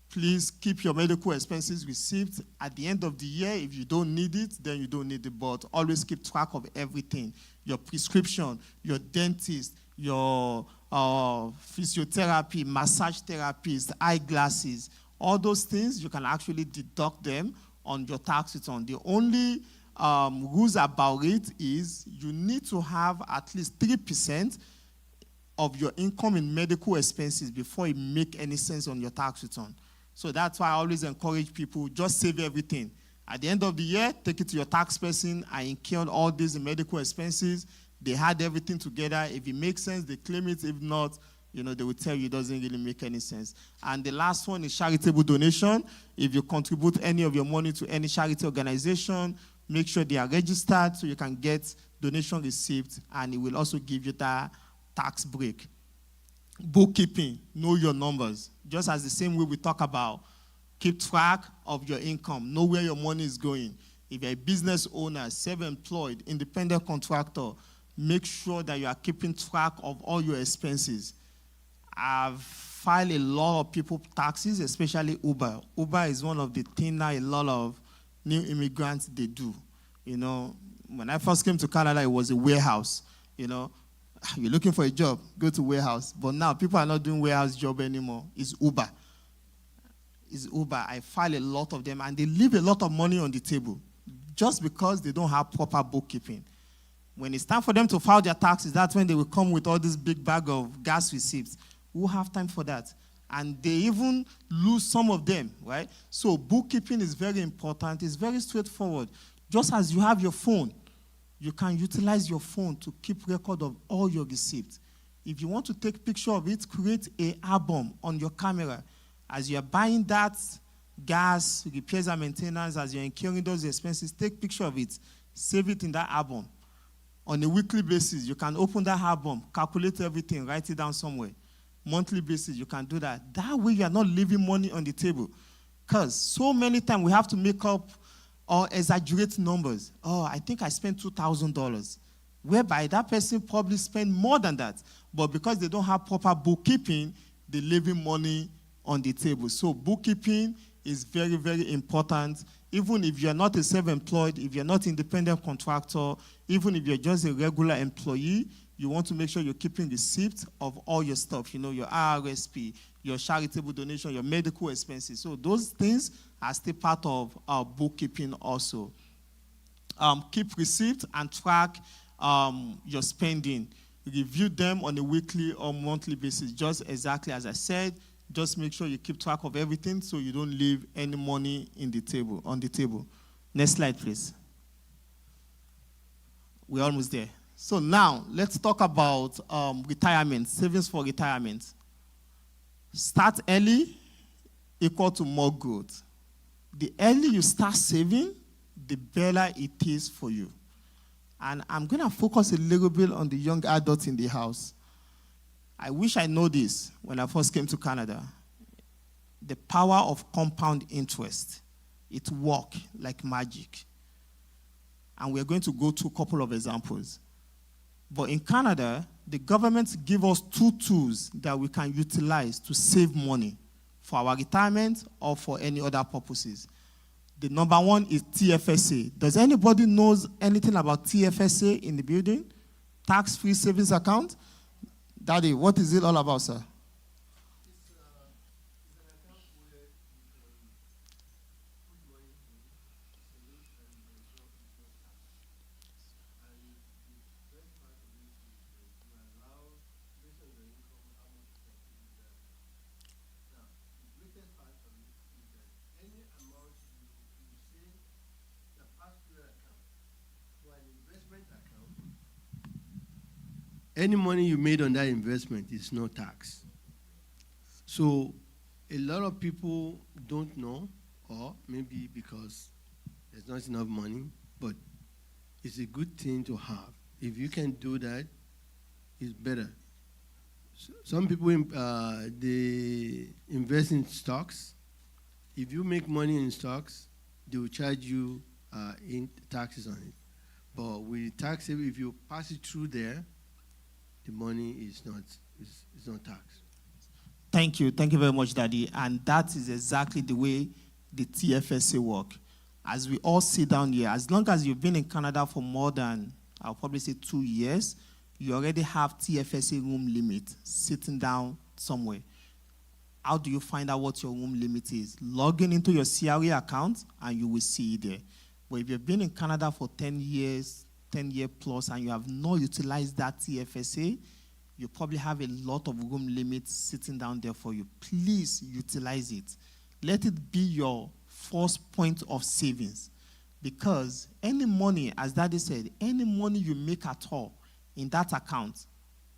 Please keep your medical expenses receipt. At the end of the year, if you don't need it, then you don't need it. But always keep track of everything. Your prescription, your dentist, your physiotherapy, massage therapist, eyeglasses. All those things, you can actually deduct them on your tax return. The only rules about it is you need to have at least 3% of your income in medical expenses before it make any sense on your tax return. So that's why I always encourage people, just save everything. At the end of the year, take it to your tax person. I incurred all these in medical expenses. They had everything together. If it makes sense, they claim it. If not, they will tell you it doesn't really make any sense. And the last one is charitable donation. If you contribute any of your money to any charity organization, make sure they are registered so you can get donation receipts, and it will also give you that tax break. Bookkeeping, know your numbers. Just as the same way we talk about, keep track of your income, know where your money is going. If you're a business owner, self-employed, independent contractor, make sure that you are keeping track of all your expenses. I've filed a lot of people taxes, especially Uber. Uber is one of the things that a lot of new immigrants, they do. When I first came to Canada, it was a warehouse. You're looking for a job, go to warehouse. But now people are not doing warehouse job anymore. It's Uber. I file a lot of them, and they leave a lot of money on the table. just because they don't have proper bookkeeping. When it's time for them to file their taxes, that's when they will come with all this big bag of gas receipts. Who have time for that? And they even lose some of them, right? So bookkeeping is very important. It's very straightforward. Just as you have your phone, you can utilize your phone to keep record of all your receipts. If you want to take picture of it, create an album on your camera. As you're buying that gas, repairs and maintenance, as you're incurring those expenses, take picture of it. Save it in that album. On a weekly basis, you can open that album, calculate everything, write it down somewhere. Monthly basis, you can do that. That way, you are not leaving money on the table. Because so many times we have to make up or exaggerate numbers. Oh, I think I spent $2,000. Whereby that person probably spent more than that. But because they don't have proper bookkeeping, they're leaving money on the table. So bookkeeping is very, very important. Even if you're not a self-employed, if you're not an independent contractor, even if you're just a regular employee, you want to make sure you're keeping receipts of all your stuff, you know, your RRSP, your charitable donation, your medical expenses. So those things are still part of our bookkeeping also. Keep receipts and track your spending. Review them on a weekly or monthly basis, just exactly as I said. Just make sure you keep track of everything so you don't leave any money on the table. Next slide, please. We're almost there. So now, let's talk about retirement, savings for retirement. Start early equal to more growth. The earlier you start saving, the better it is for you. And I'm going to focus a little bit on the young adults in the house. I wish I know this when I first came to Canada. The power of compound interest. It works like magic. And we're going to go through a couple of examples. But in Canada, the government give us two tools that we can utilize to save money for our retirement or for any other purposes. The number one is TFSA. Does anybody knows anything about TFSA in the building? Tax-free savings account? Daddy, what is it all about, sir? Any money you made on that investment is no tax. So a lot of people don't know, or maybe because there's not enough money, but it's a good thing to have. If you can do that, it's better. Some people, they invest in stocks. If you make money in stocks, they will charge you in taxes on it. But with tax, if you pass it through there, the money is not taxed. Thank you. Thank you very much, Daddy. And that is exactly the way the TFSA work. As we all sit down here, as long as you've been in Canada for more than, I'll probably say 2 years, you already have TFSA room limit sitting down somewhere. How do you find out what your room limit is? Log in into your CRA account and you will see it there. But if you've been in Canada for 10 years, 10 years plus, and you have not utilized that TFSA, you probably have a lot of room limits sitting down there for you. Please utilize it. Let it be your first point of savings. Because any money, as Daddy said, any money you make at all in that account,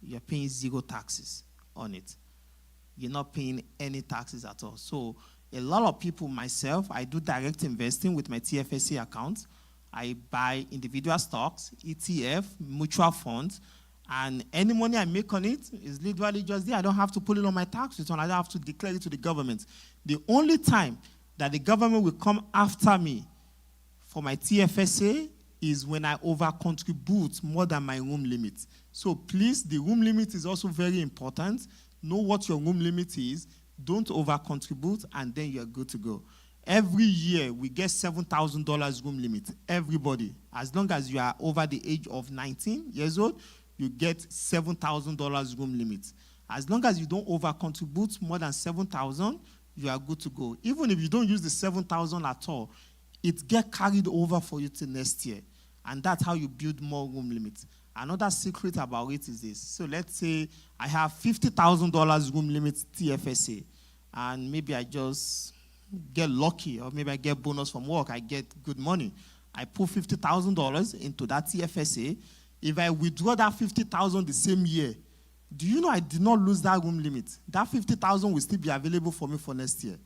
you're paying zero taxes on it. You're not paying any taxes at all. So a lot of people, myself, I do direct investing with my TFSA account. I buy individual stocks, ETF, mutual funds, and any money I make on it is literally just there. I don't have to put it on my tax return. I don't have to declare it to the government. The only time that the government will come after me for my TFSA is when I over-contribute more than my room limit. So please, the room limit is also very important. Know what your room limit is. Don't over-contribute, and then you're good to go. Every year, we get $7,000 room limit. Everybody. As long as you are over the age of 19 years old, you get $7,000 room limit. As long as you don't over-contribute more than $7,000, you are good to go. Even if you don't use the $7,000 at all, it get carried over for you till next year. And that's how you build more room limits. Another secret about it is this. So let's say I have $50,000 room limit TFSA, and maybe I just get lucky, or maybe I get bonus from work, I get good money. I put $50,000 into that TFSA. If I withdraw that $50,000 the same year, do you know I did not lose that room limit? That $50,000 will still be available for me for next year.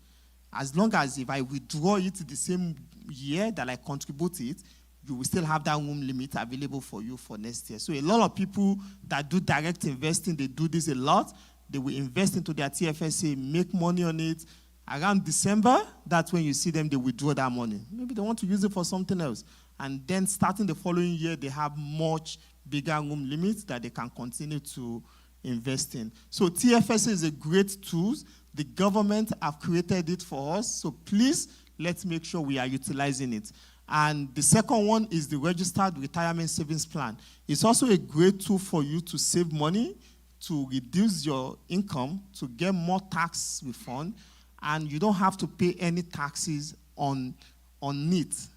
As long as if I withdraw it the same year that I contribute it, you will still have that room limit available for you for next year. So a lot of people that do direct investing, they do this a lot. They will invest into their TFSA, make money on it. Around December, that's when you see them, they withdraw that money. Maybe they want to use it for something else. And then starting the following year, they have much bigger room limits that they can continue to invest in. So TFSA is a great tool. The government have created it for us. So please, let's make sure we are utilizing it. And the second one is the Registered Retirement Savings Plan. It's also a great tool for you to save money, to reduce your income, to get more tax refund, and you don't have to pay any taxes on it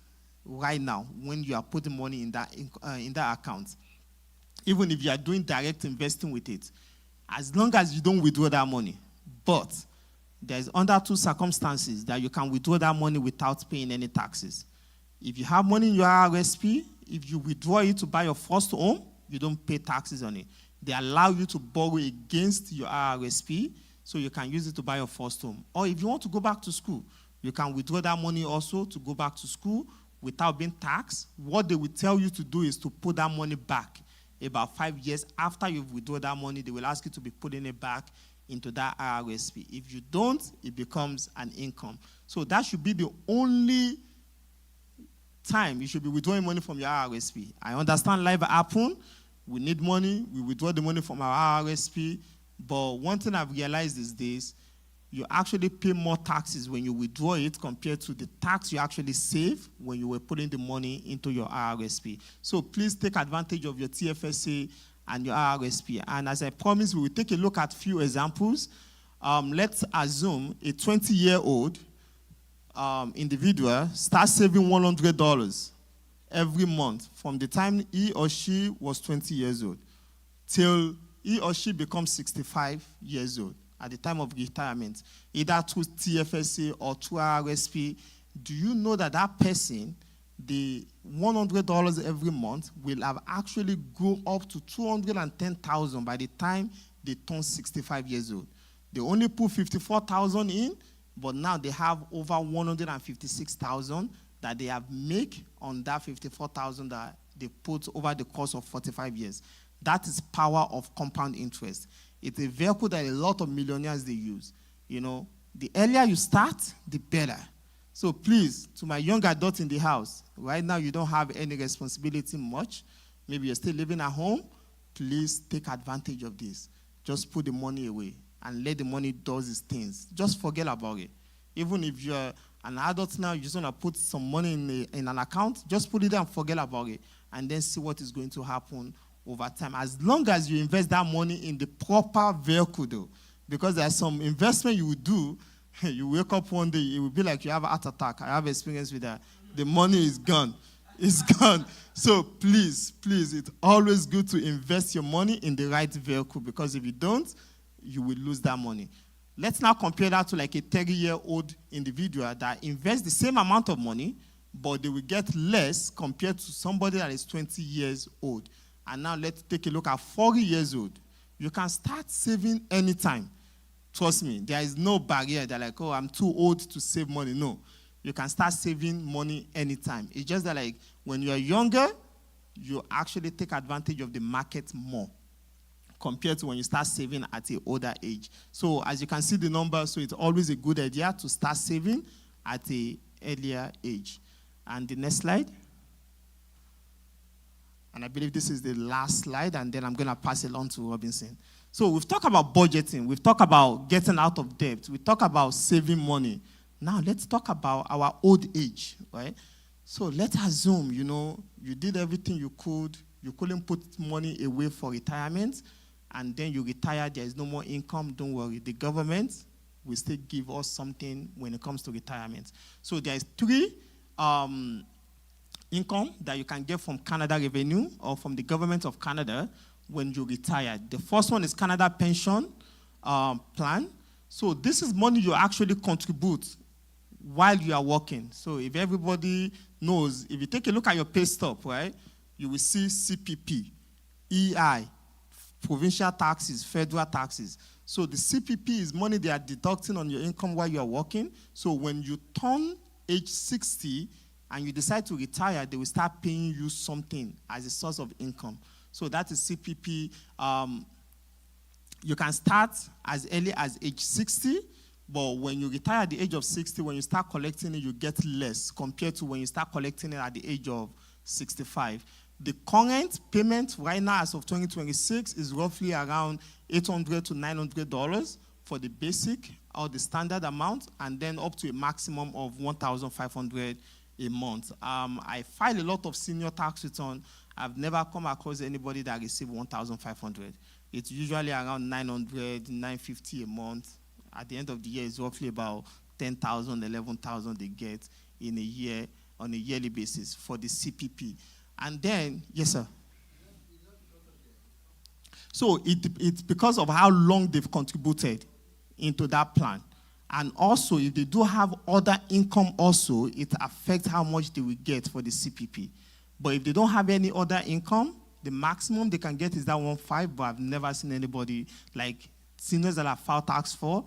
right now when you are putting money in that account. Even if you are doing direct investing with it, as long as you don't withdraw that money. But there's under two circumstances that you can withdraw that money without paying any taxes. If you have money in your RRSP, if you withdraw it to buy your first home, you don't pay taxes on it. They allow you to borrow against your RRSP, so you can use it to buy your first home. Or if you want to go back to school, you can withdraw that money also to go back to school without being taxed. What they will tell you to do is to put that money back. About 5 years after you've withdrawn that money, they will ask you to be putting it back into that RRSP. If you don't, it becomes an income. So that should be the only time you should be withdrawing money from your RRSP. I understand life happen. We need money. We withdraw the money from our RRSP. But one thing I've realized is this: you actually pay more taxes when you withdraw it compared to the tax you actually save when you were putting the money into your RRSP. So please take advantage of your TFSA and your RRSP. And as I promised, we will take a look at a few examples. Let's assume a 20-year-old individual starts saving $100 every month from the time he or she was 20 years old till he or she becomes 65 years old at the time of retirement, either through TFSA or through RRSP. Do you know that that person, the $100 every month, will have actually go up to $210,000 by the time they turn 65 years old? They only put $54,000 in, but now they have over $156,000 that they have make on that $54,000 that they put over the course of 45 years. That is power of compound interest. It's a vehicle that a lot of millionaires, they use. You know, the earlier you start, the better. So please, to my young adults in the house, right now you don't have any responsibility much. Maybe you're still living at home. Please take advantage of this. Just put the money away and let the money do its things. Just forget about it. Even if you're an adult now, you just want to put some money in an account, just put it there and forget about it, and then see what is going to happen over time. As long as you invest that money in the proper vehicle, though, because there's some investment you will do, you wake up one day, it will be like you have a heart attack. I have experience with that. The money is gone. It's gone. So please, it's always good to invest your money in the right vehicle, because if you don't, you will lose that money. Let's now compare that to like a 30-year-old individual that invests the same amount of money, but they will get less compared to somebody that is 20 years old. And now let's take a look at 40 years old. You can start saving anytime. Trust me, there is no barrier. They're like, oh, I'm too old to save money. No, you can start saving money anytime. It's just that like when you're younger, you actually take advantage of the market more compared to when you start saving at an older age. So as you can see the number, so it's always a good idea to start saving at an earlier age. And the next slide. And I believe this is the last slide, and then I'm going to pass it on to Robinson. So we've talked about budgeting. We've talked about getting out of debt. We talk about saving money. Now let's talk about our old age, right? So let's assume, you did everything you could. You couldn't put money away for retirement, and then you retire. There is no more income. Don't worry. The government will still give us something when it comes to retirement. So there's three income that you can get from Canada Revenue or from the government of Canada when you retire. The first one is Canada Pension Plan. So this is money you actually contribute while you are working. So if everybody knows, if you take a look at your pay stub, right, you will see CPP, EI, provincial taxes, federal taxes. So the CPP is money they are deducting on your income while you are working. So when you turn age 60 and you decide to retire, they will start paying you something as a source of income. So that is CPP. You can start as early as age 60, but when you retire at the age of 60, when you start collecting it, you get less compared to when you start collecting it at the age of 65. The current payment right now as of 2026 is roughly around $800 to $900 for the basic or the standard amount, and then up to a maximum of $1,500 a month. I file a lot of senior tax return. I've never come across anybody that received $1,500. It's usually around $900, $950 a month. At the end of the year, it's roughly about $10,000, $11,000 they get in a year on a yearly basis for the CPP. And then, yes, sir. So it's because of how long they've contributed into that plan. And also, if they do have other income also, it affects how much they will get for the CPP. But if they don't have any other income, the maximum they can get is that 1.5, but I've never seen anybody, like seniors that have filed tax for,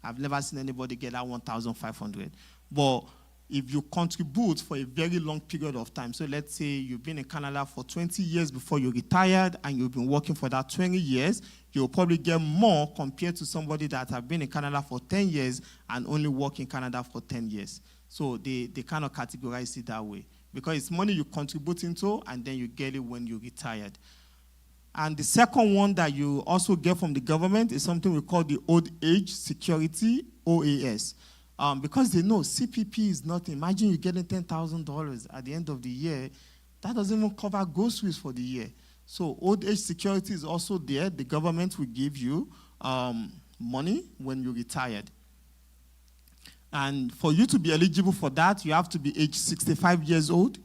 I've never seen anybody get that 1,500. But if you contribute for a very long period of time, so let's say you've been in Canada for 20 years before you retired and you've been working for that 20 years, you'll probably get more compared to somebody that have been in Canada for 10 years and only work in Canada for 10 years. So they kind of categorize it that way because it's money you contribute into and then you get it when you're retired. And the second one that you also get from the government is something we call the Old Age Security, OAS. Because they know CPP is nothing. Imagine you getting $10,000 at the end of the year. That doesn't even cover groceries for the year. So old age security is also there. The government will give you money when you're retired. And for you to be eligible for that, you have to be age 65 years old.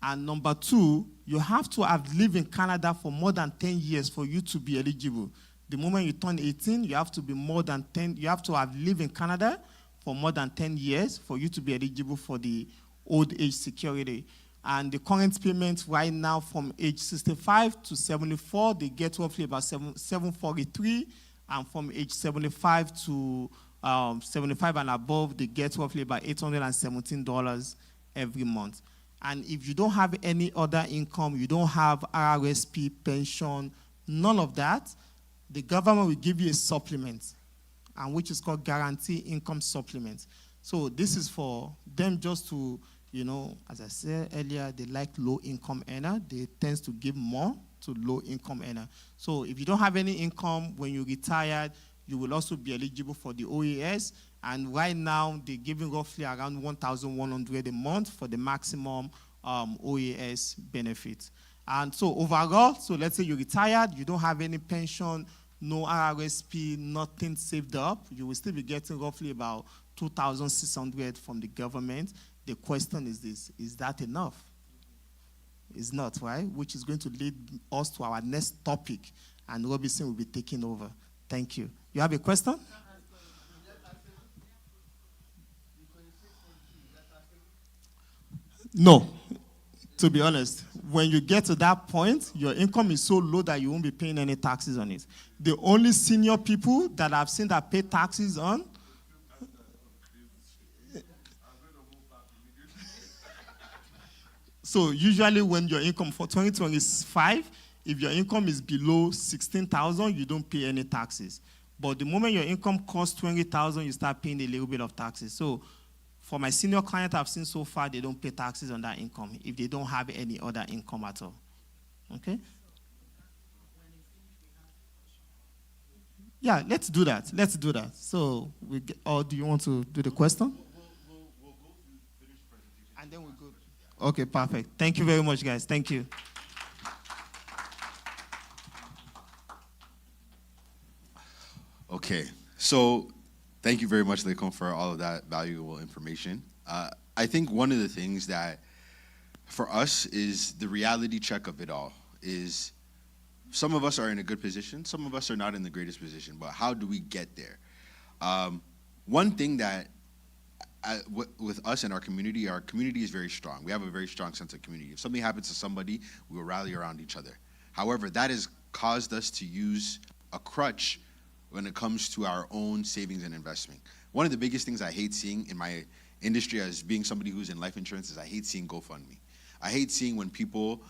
And number two, you have to have lived in Canada for more than 10 years for you to be eligible. The moment you turn 18, you have to be more than 10. You have to have lived in Canada for more than 10 years for you to be eligible for the old age security. And the current payments right now from age 65 to 74, they get roughly about $743. And from age 75 to 75 and above, they get roughly about $817 every month. And if you don't have any other income, you don't have RRSP, pension, none of that, the government will give you a supplement, and which is called Guarantee Income Supplement. So this is for them just to, as I said earlier, they like low-income earner. They tend to give more to low-income earner. So if you don't have any income when you're retired, you will also be eligible for the OAS. And right now, they're giving roughly around $1,100 a month for the maximum OAS benefit. And so overall, so let's say you're retired, you don't have any pension, no RRSP, nothing saved up, you will still be getting roughly about $2,600 from the government. The question is this: is that enough? It's not, right? Which is going to lead us to our next topic, and Robinson will be taking over. Thank you. You have a question? No, to be honest. When you get to that point, your income is so low that you won't be paying any taxes on it. The only senior people that I've seen that pay taxes on. So usually when your income for 2025, if your income is below 16,000, you don't pay any taxes. But the moment your income costs 20,000, you start paying a little bit of taxes. So for my senior client I've seen so far, they don't pay taxes on that income if they don't have any other income at all. Okay? Yeah, let's do that. Let's do that. So, or do you want to do the question? We'll go finish presentation. And then we'll go. Okay, perfect. Thank you very much, guys. Thank you. Okay, so thank you very much, Lekon, for all of that valuable information. I think one of the things that for us is the reality check of it all is some of us are in a good position, some of us are not in the greatest position, but how do we get there? One thing that with us and our community is very strong. We have a very strong sense of community. If something happens to somebody, we will rally around each other. However, that has caused us to use a crutch when it comes to our own savings and investment. One of the biggest things I hate seeing in my industry as being somebody who's in life insurance is I hate seeing GoFundMe. I hate seeing when people,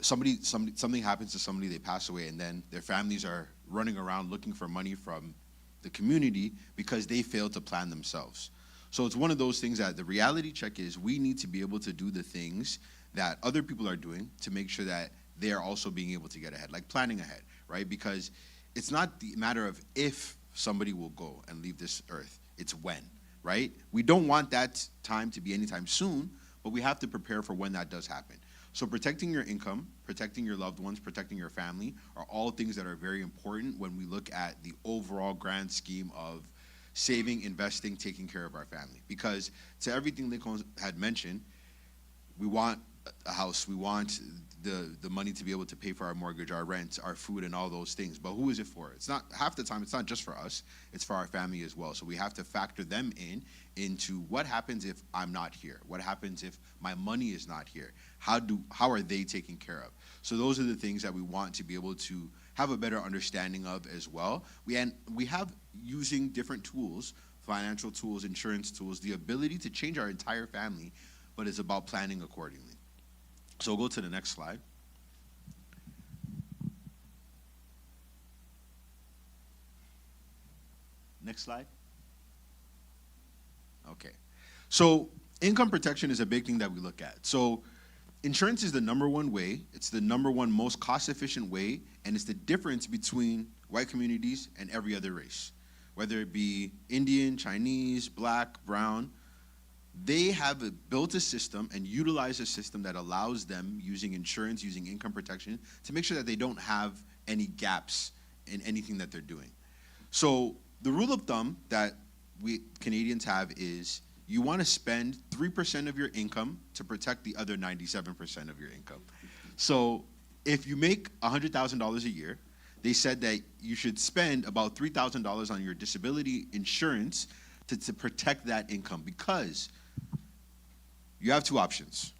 something happens to somebody, they pass away, and then their families are running around looking for money from the community because they failed to plan themselves. So it's one of those things that the reality check is we need to be able to do the things that other people are doing to make sure that they are also being able to get ahead, like planning ahead, right? Because it's not the matter of if somebody will go and leave this earth, it's when, right? We don't want that time to be anytime soon, but we have to prepare for when that does happen. So protecting your income, protecting your loved ones, protecting your family are all things that are very important when we look at the overall grand scheme of saving, investing, taking care of our family. Because to everything Lincoln had mentioned, we want a house, we want the money to be able to pay for our mortgage, our rent, our food, and all those things. But who is it for? It's not, half the time, it's not just for us, it's for our family as well. So we have to factor them into what happens if I'm not here? What happens if my money is not here? How are they taken care of? So those are the things that we want to be able to have a better understanding of as well. We have, using different tools, financial tools, insurance tools, the ability to change our entire family, but it's about planning accordingly. So we'll go to the next slide. Next slide. Okay. So income protection is a big thing that we look at. So insurance is the number one way. It's the number one most cost-efficient way, and it's the difference between white communities and every other race, whether it be Indian, Chinese, black, brown. They have built a system and utilized a system that allows them, using insurance, using income protection, to make sure that they don't have any gaps in anything that they're doing. So the rule of thumb that we Canadians have is you want to spend 3% of your income to protect the other 97% of your income. So if you make $100,000 a year, they said that you should spend about $3,000 on your disability insurance to protect that income, because you have two options.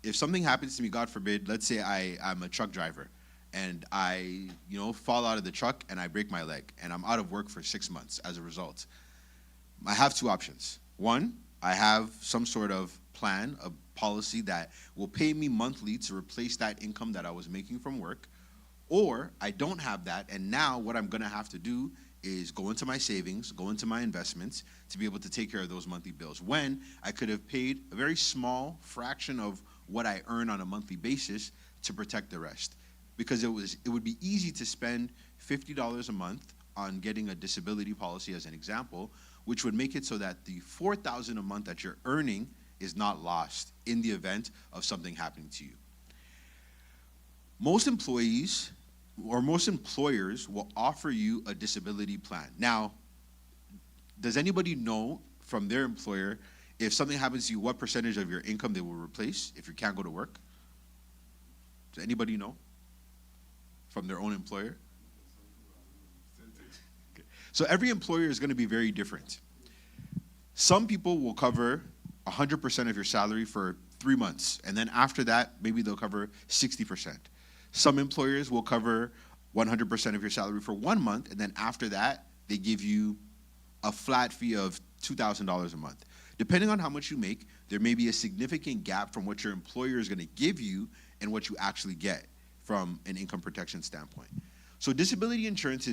If something happens to me, God forbid, let's say I'm a truck driver and I fall out of the truck and I break my leg and I'm out of work for 6 months as a result. I have two options. One, I have some sort of plan, a policy that will pay me monthly to replace that income that I was making from work. Or I don't have that, and now what I'm going to have to do is go into my savings, go into my investments to be able to take care of those monthly bills, when I could have paid a very small fraction of what I earn on a monthly basis to protect the rest. Because it would be easy to spend $50 a month on getting a disability policy, as an example, which would make it so that the $4,000 a month that you're earning is not lost in the event of something happening to you. Most employees or most employers will offer you a disability plan. Now, does anybody know from their employer, if something happens to you, what percentage of your income they will replace if you can't go to work? Does anybody know from their own employer? Okay. So every employer is going to be very different. Some people will cover 100% of your salary for 3 months, and then after that, maybe they'll cover 60%. Some employers will cover 100% of your salary for 1 month, and then after that, they give you a flat fee of $2,000 a month. Depending on how much you make, there may be a significant gap from what your employer is going to give you and what you actually get from an income protection standpoint. So disability insurance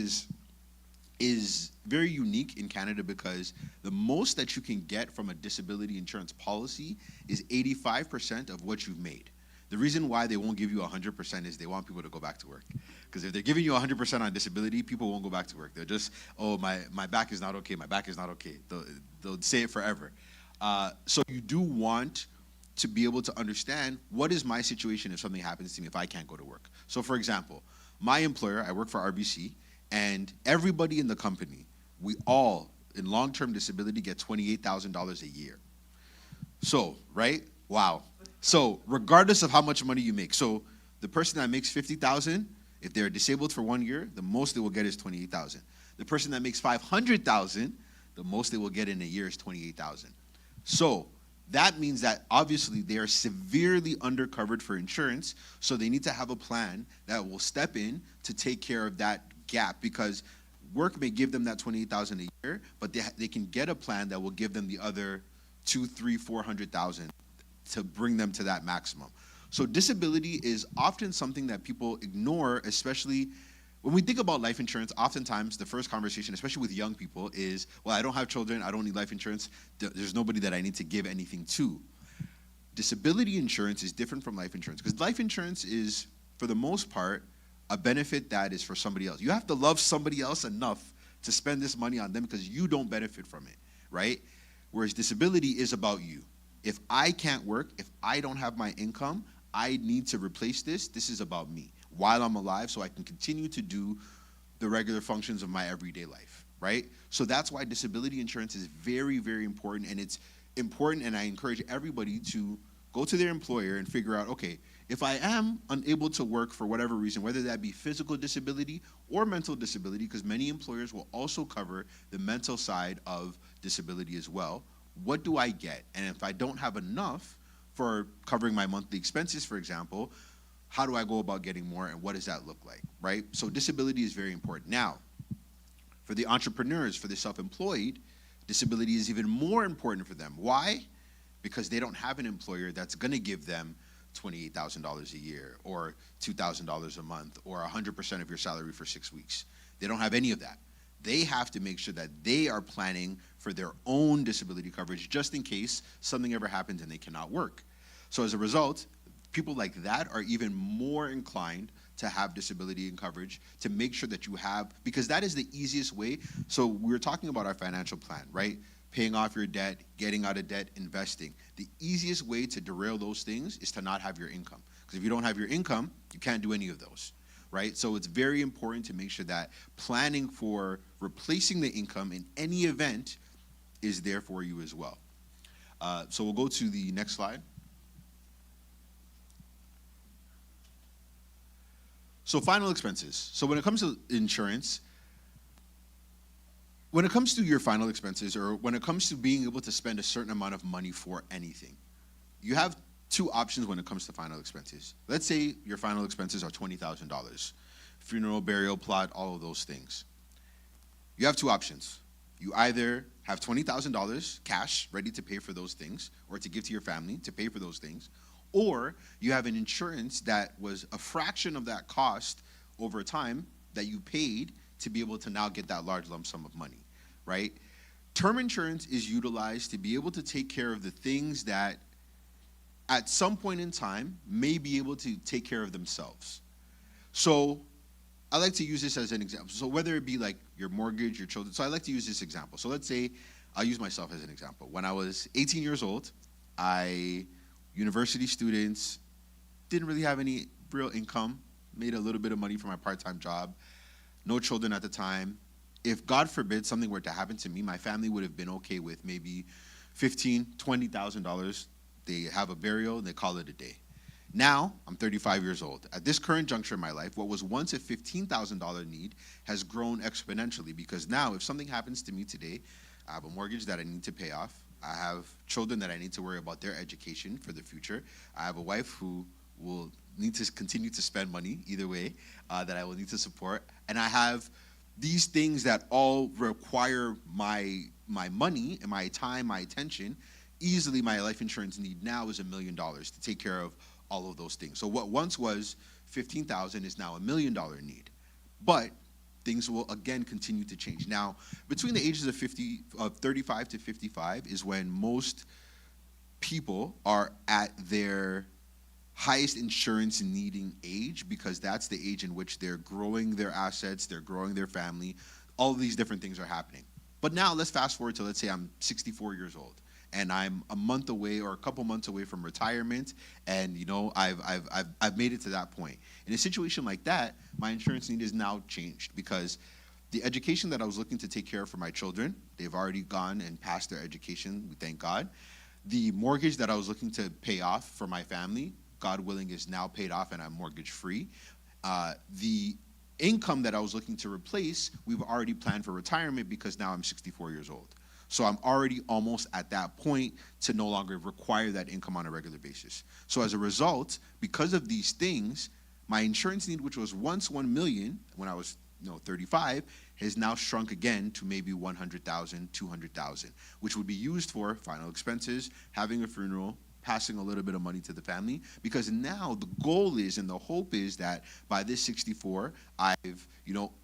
is very unique in Canada, because the most that you can get from a disability insurance policy is 85% of what you've made. The reason why they won't give you 100% is they want people to go back to work. Because if they're giving you 100% on disability, people won't go back to work. They're just, oh, my back is not okay, my back is not okay. They'll say it forever. So you do want to be able to understand, what is my situation if something happens to me if I can't go to work? So for example, my employer, I work for RBC, and everybody in the company, we all, in long-term disability, get $28,000 a year. So, right? Wow. So, regardless of how much money you make, so the person that makes 50,000, if they're disabled for 1 year, the most they will get is 28,000. The person that makes 500,000, the most they will get in a year is 28,000. So, that means that obviously they are severely undercovered for insurance, so they need to have a plan that will step in to take care of that gap, because work may give them that 28,000 a year, but they can get a plan that will give them the other 2, 3, 400,000 to bring them to that maximum. So disability is often something that people ignore, especially when we think about life insurance. Oftentimes the first conversation, especially with young people, is, well, I don't have children, I don't need life insurance, there's nobody that I need to give anything to. Disability insurance is different from life insurance, because life insurance is, for the most part, a benefit that is for somebody else. You have to love somebody else enough to spend this money on them because you don't benefit from it, right? Whereas disability is about you. If I can't work, if I don't have my income, I need to replace this. This is about me while I'm alive, so I can continue to do the regular functions of my everyday life, right? So that's why disability insurance is very, very important, and it's important, and I encourage everybody to go to their employer and figure out, okay, if I am unable to work for whatever reason, whether that be physical disability or mental disability, because many employers will also cover the mental side of disability as well, what do I get? And if I don't have enough for covering my monthly expenses, for example, how do I go about getting more, and what does that look like, right? So disability is very important. Now, for the entrepreneurs, for the self-employed, disability is even more important for them. Why? Because they don't have an employer that's going to give them $28,000 a year or $2,000 a month or 100% of your salary for 6 weeks. They don't have any of that. They have to make sure that they are planning for their own disability coverage just in case something ever happens and they cannot work. So as a result, people like that are even more inclined to have disability and coverage, to make sure that you have, because that is the easiest way. So we were talking about our financial plan, right? Paying off your debt, getting out of debt, investing. The easiest way to derail those things is to not have your income. Because if you don't have your income, you can't do any of those, right? So it's very important to make sure that planning for replacing the income in any event is there for you as well. So we'll go to the next slide. So final expenses. So when it comes to insurance, when it comes to your final expenses, or when it comes to being able to spend a certain amount of money for anything, you have two options when it comes to final expenses. Let's say your final expenses are $20,000. Funeral, burial, plot, all of those things. You have two options. You either have $20,000 cash ready to pay for those things, or to give to your family to pay for those things, or you have an insurance that was a fraction of that cost over time that you paid to be able to now get that large lump sum of money, right? Term insurance is utilized to be able to take care of the things that at some point in time may be able to take care of themselves. So I like to use this as an example. So whether it be like your mortgage, your children, so I like to use this example. So let's say, I'll use myself as an example. When I was 18 years old, university students, didn't really have any real income, made a little bit of money from my part-time job, no children at the time. If God forbid something were to happen to me, my family would have been okay with maybe $15,000, $20,000. They have a burial and they call it a day. Now, I'm 35 years old. At this current juncture in my life, what was once a $15,000 need has grown exponentially, because now if something happens to me today, I have a mortgage that I need to pay off. I have children that I need to worry about their education for the future. I have a wife who will need to continue to spend money either way, that I will need to support. And I have these things that all require my money and my time, my attention. Easily my life insurance need now is $1 million to take care of all of those things. So what once was $15,000 is now $1 million need. But things will again continue to change. Now, between the ages of 35 to 55 is when most people are at their highest insurance needing age, because that's the age in which they're growing their assets, they're growing their family, all of these different things are happening. But now let's fast forward to, let's say I'm 64 years old and I'm a month away or a couple months away from retirement, and you know I've made it to that point. In a situation like that, my insurance need is now changed, because the education that I was looking to take care of for my children, they've already gone and passed their education, we thank God. The mortgage that I was looking to pay off for my family, God willing, is now paid off and I'm mortgage free. The income that I was looking to replace, we've already planned for retirement because now I'm 64 years old. So I'm already almost at that point to no longer require that income on a regular basis. So as a result, because of these things, my insurance need, which was once 1 million when I was 35, has now shrunk again to maybe 100,000, 200,000, which would be used for final expenses, having a funeral, passing a little bit of money to the family, because now the goal is and the hope is that by this 64, I've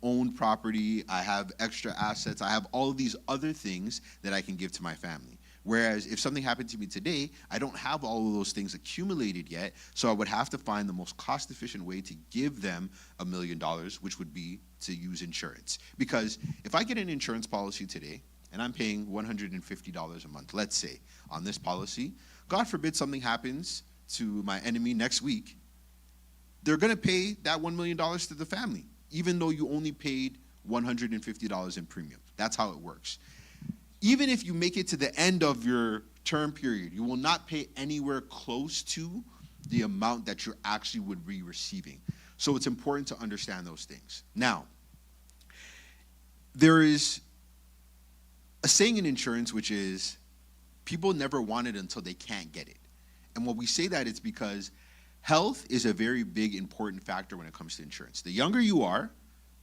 owned property, I have extra assets, I have all of these other things that I can give to my family. Whereas if something happened to me today, I don't have all of those things accumulated yet, so I would have to find the most cost-efficient way to give them $1 million, which would be to use insurance. Because if I get an insurance policy today, and I'm paying $150 a month, let's say, on this policy, God forbid something happens to my enemy next week, they're going to pay that $1 million to the family, even though you only paid $150 in premium. That's how it works. Even if you make it to the end of your term period, you will not pay anywhere close to the amount that you actually would be receiving. So it's important to understand those things. Now, there is a saying in insurance, which is, people never want it until they can't get it. And when we say that, it's because health is a very big, important factor when it comes to insurance. The younger you are,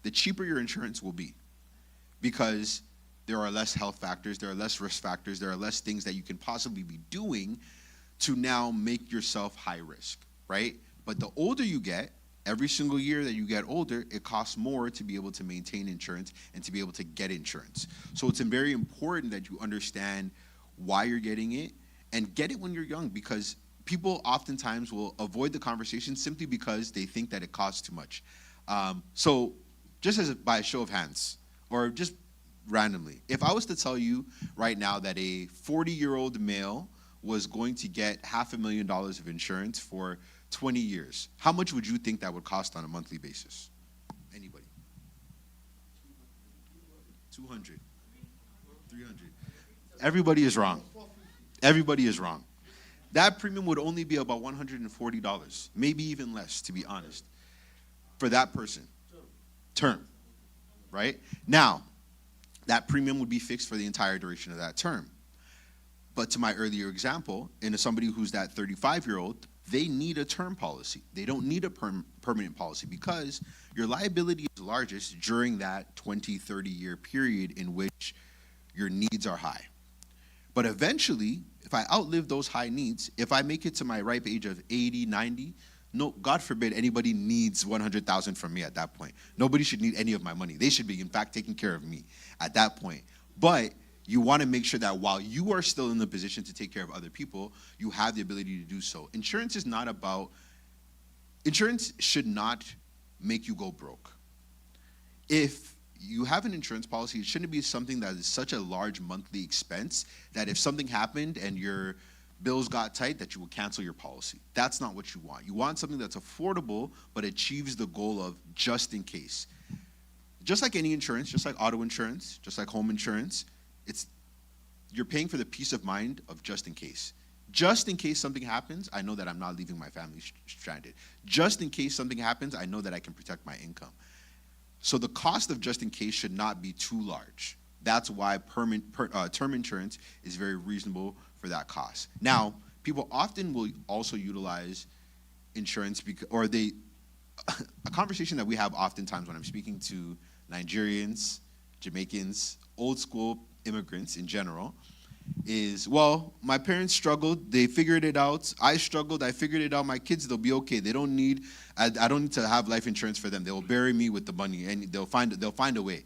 the cheaper your insurance will be, because there are less health factors, there are less risk factors, there are less things that you can possibly be doing to now make yourself high risk, right? But the older you get, every single year that you get older, it costs more to be able to maintain insurance and to be able to get insurance. So it's very important that you understand why you're getting it and get it when you're young, because people oftentimes will avoid the conversation simply because they think that it costs too much. So just by a show of hands, or just randomly, if I was to tell you right now that a 40-year-old male was going to get $500,000 of insurance for 20 years, how much would you think that would cost on a monthly basis? Anybody? 200, 300. Everybody is wrong. Everybody is wrong. That premium would only be about $140, maybe even less, to be honest, for that person. Term, right? Now, that premium would be fixed for the entire duration of that term. But to my earlier example, in somebody who's that 35-year-old, they need a term policy. They don't need a permanent policy, because your liability is largest during that 20, 30-year period in which your needs are high. But eventually, if I outlive those high needs, if I make it to my ripe age of 80, 90, no, God forbid anybody needs $100,000 from me at that point. Nobody should need any of my money. They should be, in fact, taking care of me at that point. But you want to make sure that while you are still in the position to take care of other people, you have the ability to do so. Insurance should not make you go broke. If you have an insurance policy, it shouldn't be something that is such a large monthly expense that if something happened and your bills got tight, that you will cancel your policy. That's not what you want. You want something that's affordable but achieves the goal of just in case. Just like any insurance, just like auto insurance, just like home insurance, you're paying for the peace of mind of just in case. Just in case something happens, I know that I'm not leaving my family stranded. Just in case something happens, I know that I can protect my income. So the cost of just in case should not be too large. That's why term insurance is very reasonable for that cost. Now, people often will also utilize insurance a conversation that we have oftentimes when I'm speaking to Nigerians, Jamaicans, old school immigrants in general, is, well, my parents struggled, they figured it out. I struggled, I figured it out. My kids, they'll be okay. I don't need to have life insurance for them. They will bury me with the money, and they'll find a way.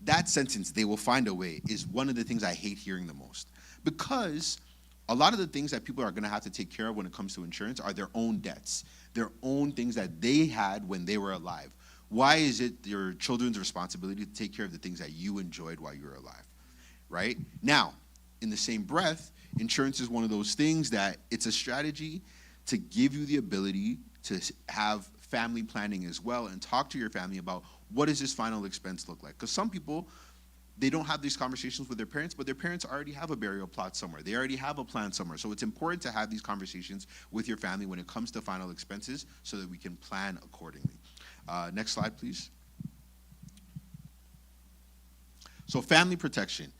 That sentence, "they will find a way," is one of the things I hate hearing the most, because a lot of the things that people are going to have to take care of when it comes to insurance are their own debts, their own things that they had when they were alive. Why is it your children's responsibility to take care of the things that you enjoyed while you were alive, right? Now, in the same breath, insurance is one of those things that it's a strategy to give you the ability to have family planning as well and talk to your family about what does this final expense look like. Because some people, they don't have these conversations with their parents, but their parents already have a burial plot somewhere. They already have a plan somewhere. So it's important to have these conversations with your family when it comes to final expenses so that we can plan accordingly. Next slide, please. So family protection.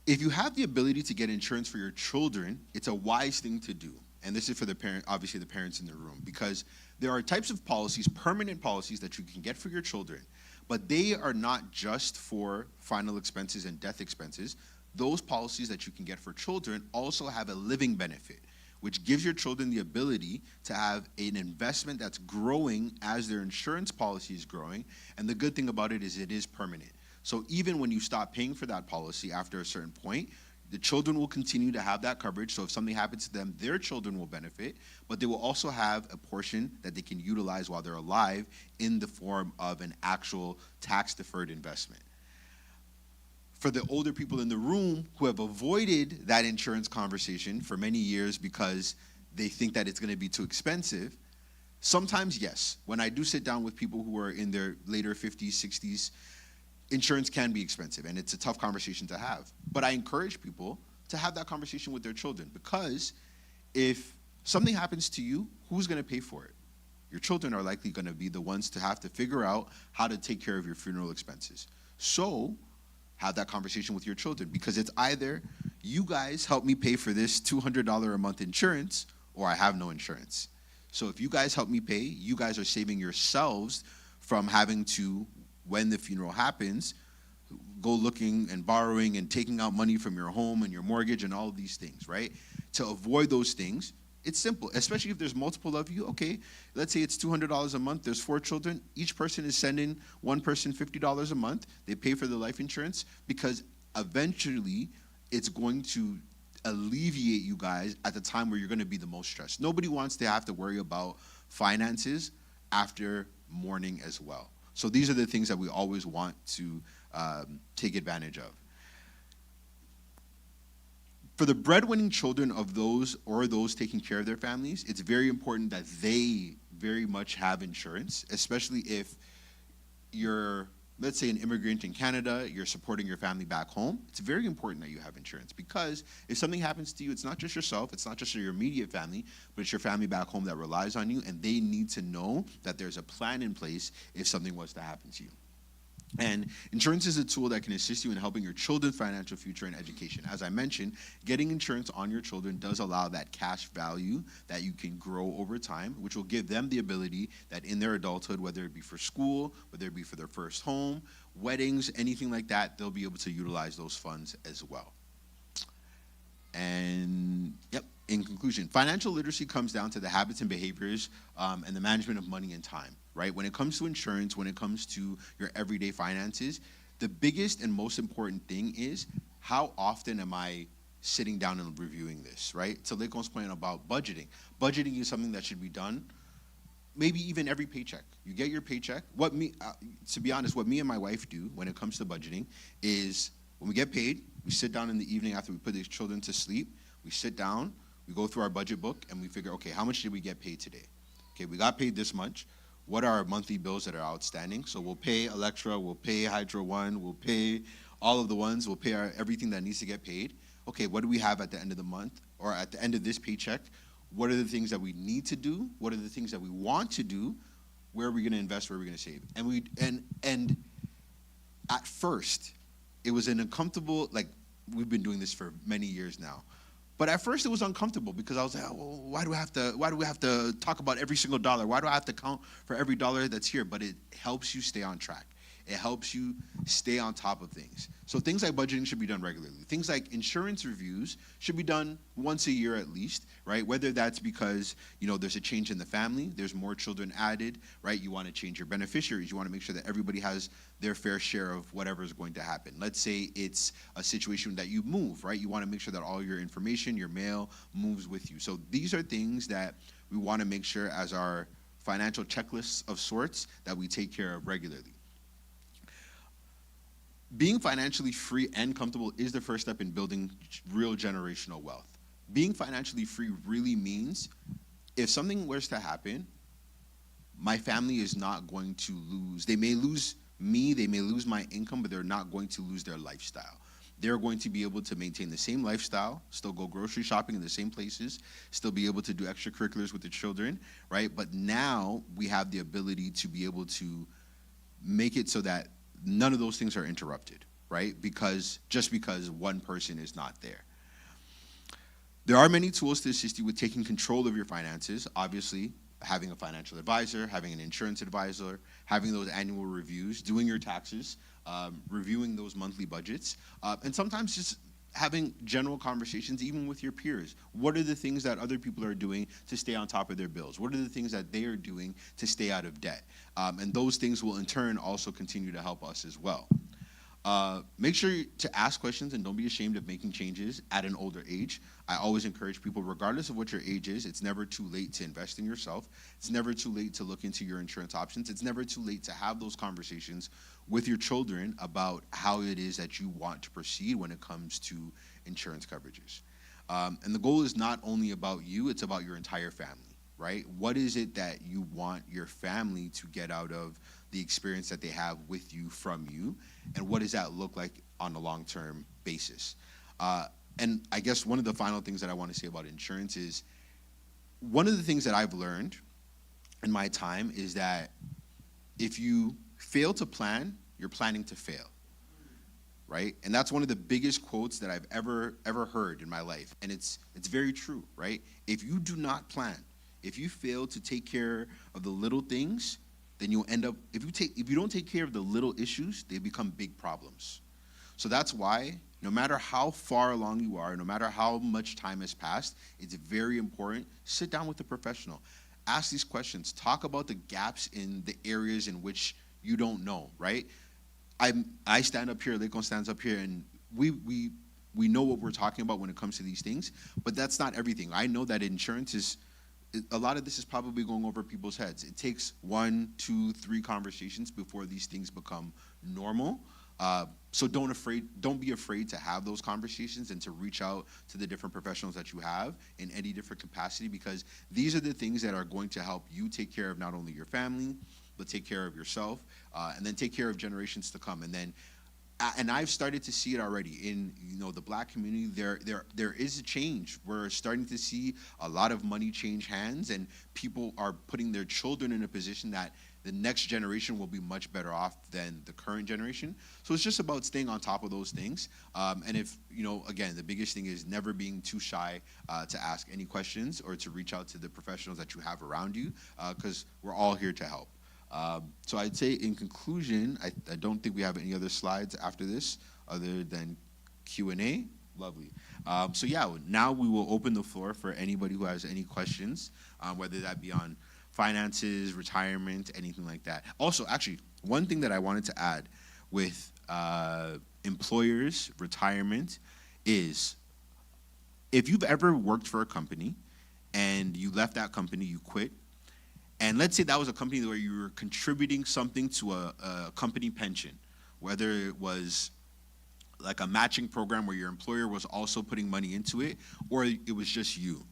If you have the ability to get insurance for your children, it's a wise thing to do. And this is for the parent, obviously the parents in the room, because there are types of policies, permanent policies that you can get for your children, but they are not just for final expenses and death expenses. Those policies that you can get for children also have a living benefit, which gives your children the ability to have an investment that's growing as their insurance policy is growing. And the good thing about it is permanent. So even when you stop paying for that policy after a certain point, the children will continue to have that coverage. So if something happens to them, their children will benefit, but they will also have a portion that they can utilize while they're alive in the form of an actual tax-deferred investment. For the older people in the room who have avoided that insurance conversation for many years because they think that it's going to be too expensive, sometimes, yes, when I do sit down with people who are in their later 50s, 60s, insurance can be expensive, and it's a tough conversation to have. But I encourage people to have that conversation with their children, because if something happens to you, who's going to pay for it? Your children are likely going to be the ones to have to figure out how to take care of your funeral expenses. So have that conversation with your children, because it's either you guys help me pay for this $200 a month insurance, or I have no insurance. So if you guys help me pay, you guys are saving yourselves from having to, when the funeral happens, go looking and borrowing and taking out money from your home and your mortgage and all of these things, right? To avoid those things, it's simple, especially if there's multiple of you. Okay, let's say it's $200 a month. There's 4 children. Each person is sending one person $50 a month. They pay for the life insurance, because eventually it's going to alleviate you guys at the time where you're going to be the most stressed. Nobody wants to have to worry about finances after mourning as well. So these are the things that we always want to take advantage of. For the breadwinning children of those taking care of their families, it's very important that they very much have insurance, especially if you're, let's say, an immigrant in Canada, you're supporting your family back home. It's very important that you have insurance, because if something happens to you, it's not just yourself, it's not just your immediate family, but it's your family back home that relies on you, and they need to know that there's a plan in place if something was to happen to you. And insurance is a tool that can assist you in helping your children's financial future and education. As I mentioned, getting insurance on your children does allow that cash value that you can grow over time, which will give them the ability that in their adulthood, whether it be for school, whether it be for their first home, weddings, anything like that, they'll be able to utilize those funds as well. And yep, in conclusion, financial literacy comes down to the habits and behaviors and the management of money and time, right? When it comes to insurance, when it comes to your everyday finances, the biggest and most important thing is, how often am I sitting down and reviewing this, right? So Lecon's point about budgeting. Budgeting is something that should be done maybe even every paycheck. You get your paycheck. To be honest, what me and my wife do when it comes to budgeting is, when we get paid, we sit down in the evening after we put these children to sleep. We sit down, we go through our budget book, and we figure, okay, how much did we get paid today? Okay, we got paid this much. What are our monthly bills that are outstanding? So we'll pay Electra, we'll pay Hydro One, we'll pay all of the ones, we'll pay everything that needs to get paid. Okay, what do we have at the end of the month, or at the end of this paycheck? What are the things that we need to do? What are the things that we want to do? Where are we going to invest? Where are we going to save? And at first, it was an uncomfortable, like, we've been doing this for many years now. But at first it was uncomfortable, because I was like, oh, well, why do we have to talk about every single dollar? Why do I have to count for every dollar that's here? But it helps you stay on track. It helps you stay on top of things. So things like budgeting should be done regularly. Things like insurance reviews should be done once a year at least, right? Whether that's because, there's a change in the family, there's more children added, right? You want to change your beneficiaries. You want to make sure that everybody has their fair share of whatever is going to happen. Let's say it's a situation that you move, right? You want to make sure that all your information, your mail, moves with you. So these are things that we want to make sure, as our financial checklists of sorts, that we take care of regularly. Being financially free and comfortable is the first step in building real generational wealth. Being financially free really means, if something was to happen, my family is not going to lose. They may lose me, they may lose my income, but they're not going to lose their lifestyle. They're going to be able to maintain the same lifestyle, still go grocery shopping in the same places, still be able to do extracurriculars with their children, right? But now we have the ability to be able to make it so that none of those things are interrupted, right? Because one person is not there. There are many tools to assist you with taking control of your finances. Obviously, having a financial advisor, having an insurance advisor, having those annual reviews, doing your taxes, reviewing those monthly budgets, and sometimes just having general conversations even with your peers. What are the things that other people are doing to stay on top of their bills? What are the things that they are doing to stay out of debt? And those things will in turn also continue to help us as well. Make sure to ask questions and don't be ashamed of making changes at an older age. I always encourage people, regardless of what your age is, it's never too late to invest in yourself. It's never too late to look into your insurance options. It's never too late to have those conversations with your children about how it is that you want to proceed when it comes to insurance coverages. And the goal is not only about you, it's about your entire family, right? What is it that you want your family to get out of the experience that they have with you, from you, and what does that look like on a long-term basis? And I guess one of the final things that I want to say about insurance is, one of the things that I've learned in my time is that if you fail to plan, you're planning to fail, right? And that's one of the biggest quotes that I've ever heard in my life, and it's very true, right? If you do not plan, if you fail to take care of the little things, then you'll end up, if you don't take care of the little issues, they become big problems. So that's why, no matter how far along you are, no matter how much time has passed, it's very important, sit down with a professional. Ask these questions. Talk about the gaps in the areas in which you don't know, right? I stand up here, Lakon stands up here, and we know what we're talking about when it comes to these things, but that's not everything. I know that insurance is, a lot of this is probably going over people's heads. It takes 1, 2, 3 conversations before these things become normal. So don't be afraid to have those conversations and to reach out to the different professionals that you have in any different capacity, because these are the things that are going to help you take care of not only your family, but take care of yourself, and then take care of generations to come. And I've started to see it already in the Black community. There is a change. We're starting to see a lot of money change hands, and people are putting their children in a position that the next generation will be much better off than the current generation. So it's just about staying on top of those things. And if, again, the biggest thing is never being too shy to ask any questions or to reach out to the professionals that you have around you, because we're all here to help. So I'd say in conclusion, I don't think we have any other slides after this other than Q&A. Lovely. So yeah, now we will open the floor for anybody who has any questions, whether that be on finances, retirement, anything like that. Also, actually, one thing that I wanted to add with employers, retirement, is if you've ever worked for a company and you left that company, you quit, and let's say that was a company where you were contributing something to a company pension, whether it was like a matching program where your employer was also putting money into it, or it was just you.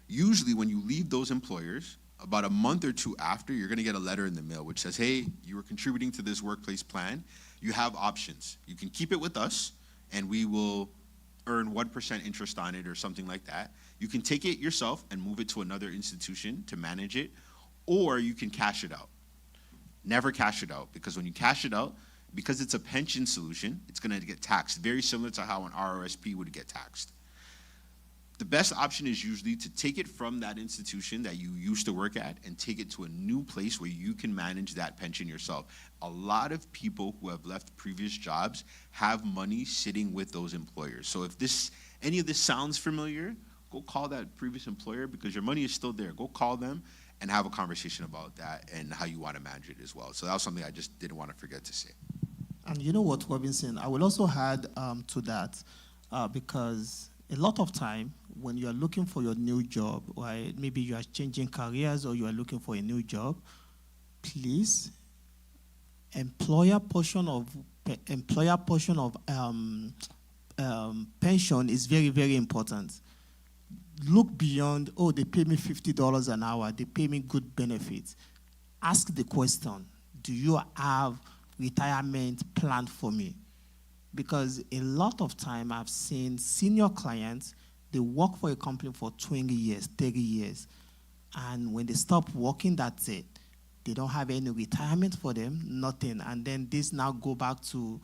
Usually when you leave those employers, about a month or 2 after, you're going to get a letter in the mail which says, hey, you were contributing to this workplace plan. You have options. You can keep it with us, and we will earn 1% interest on it or something like that. You can take it yourself and move it to another institution to manage it, or you can cash it out. Never cash it out, because when you cash it out, because it's a pension solution, it's going to get taxed, very similar to how an RRSP would get taxed. The best option is usually to take it from that institution that you used to work at and take it to a new place where you can manage that pension yourself. A lot of people who have left previous jobs have money sitting with those employers. So if any of this sounds familiar, go call that previous employer, because your money is still there. Go call them and have a conversation about that and how you want to manage it as well. So that was something I just didn't want to forget to say. And you know what, Robinson, I will also add to that, because a lot of time when you are looking for your new job, or maybe you are changing careers or you are looking for a new job, please, employer portion of pension is very, very important. Look beyond, oh, they pay me $50 an hour, they pay me good benefits. Ask the question, do you have retirement plan for me. Because a lot of time I've seen senior clients, they work for a company for 20 years, 30 years. And when they stop working, that's it. They don't have any retirement for them, nothing. And then this now go back to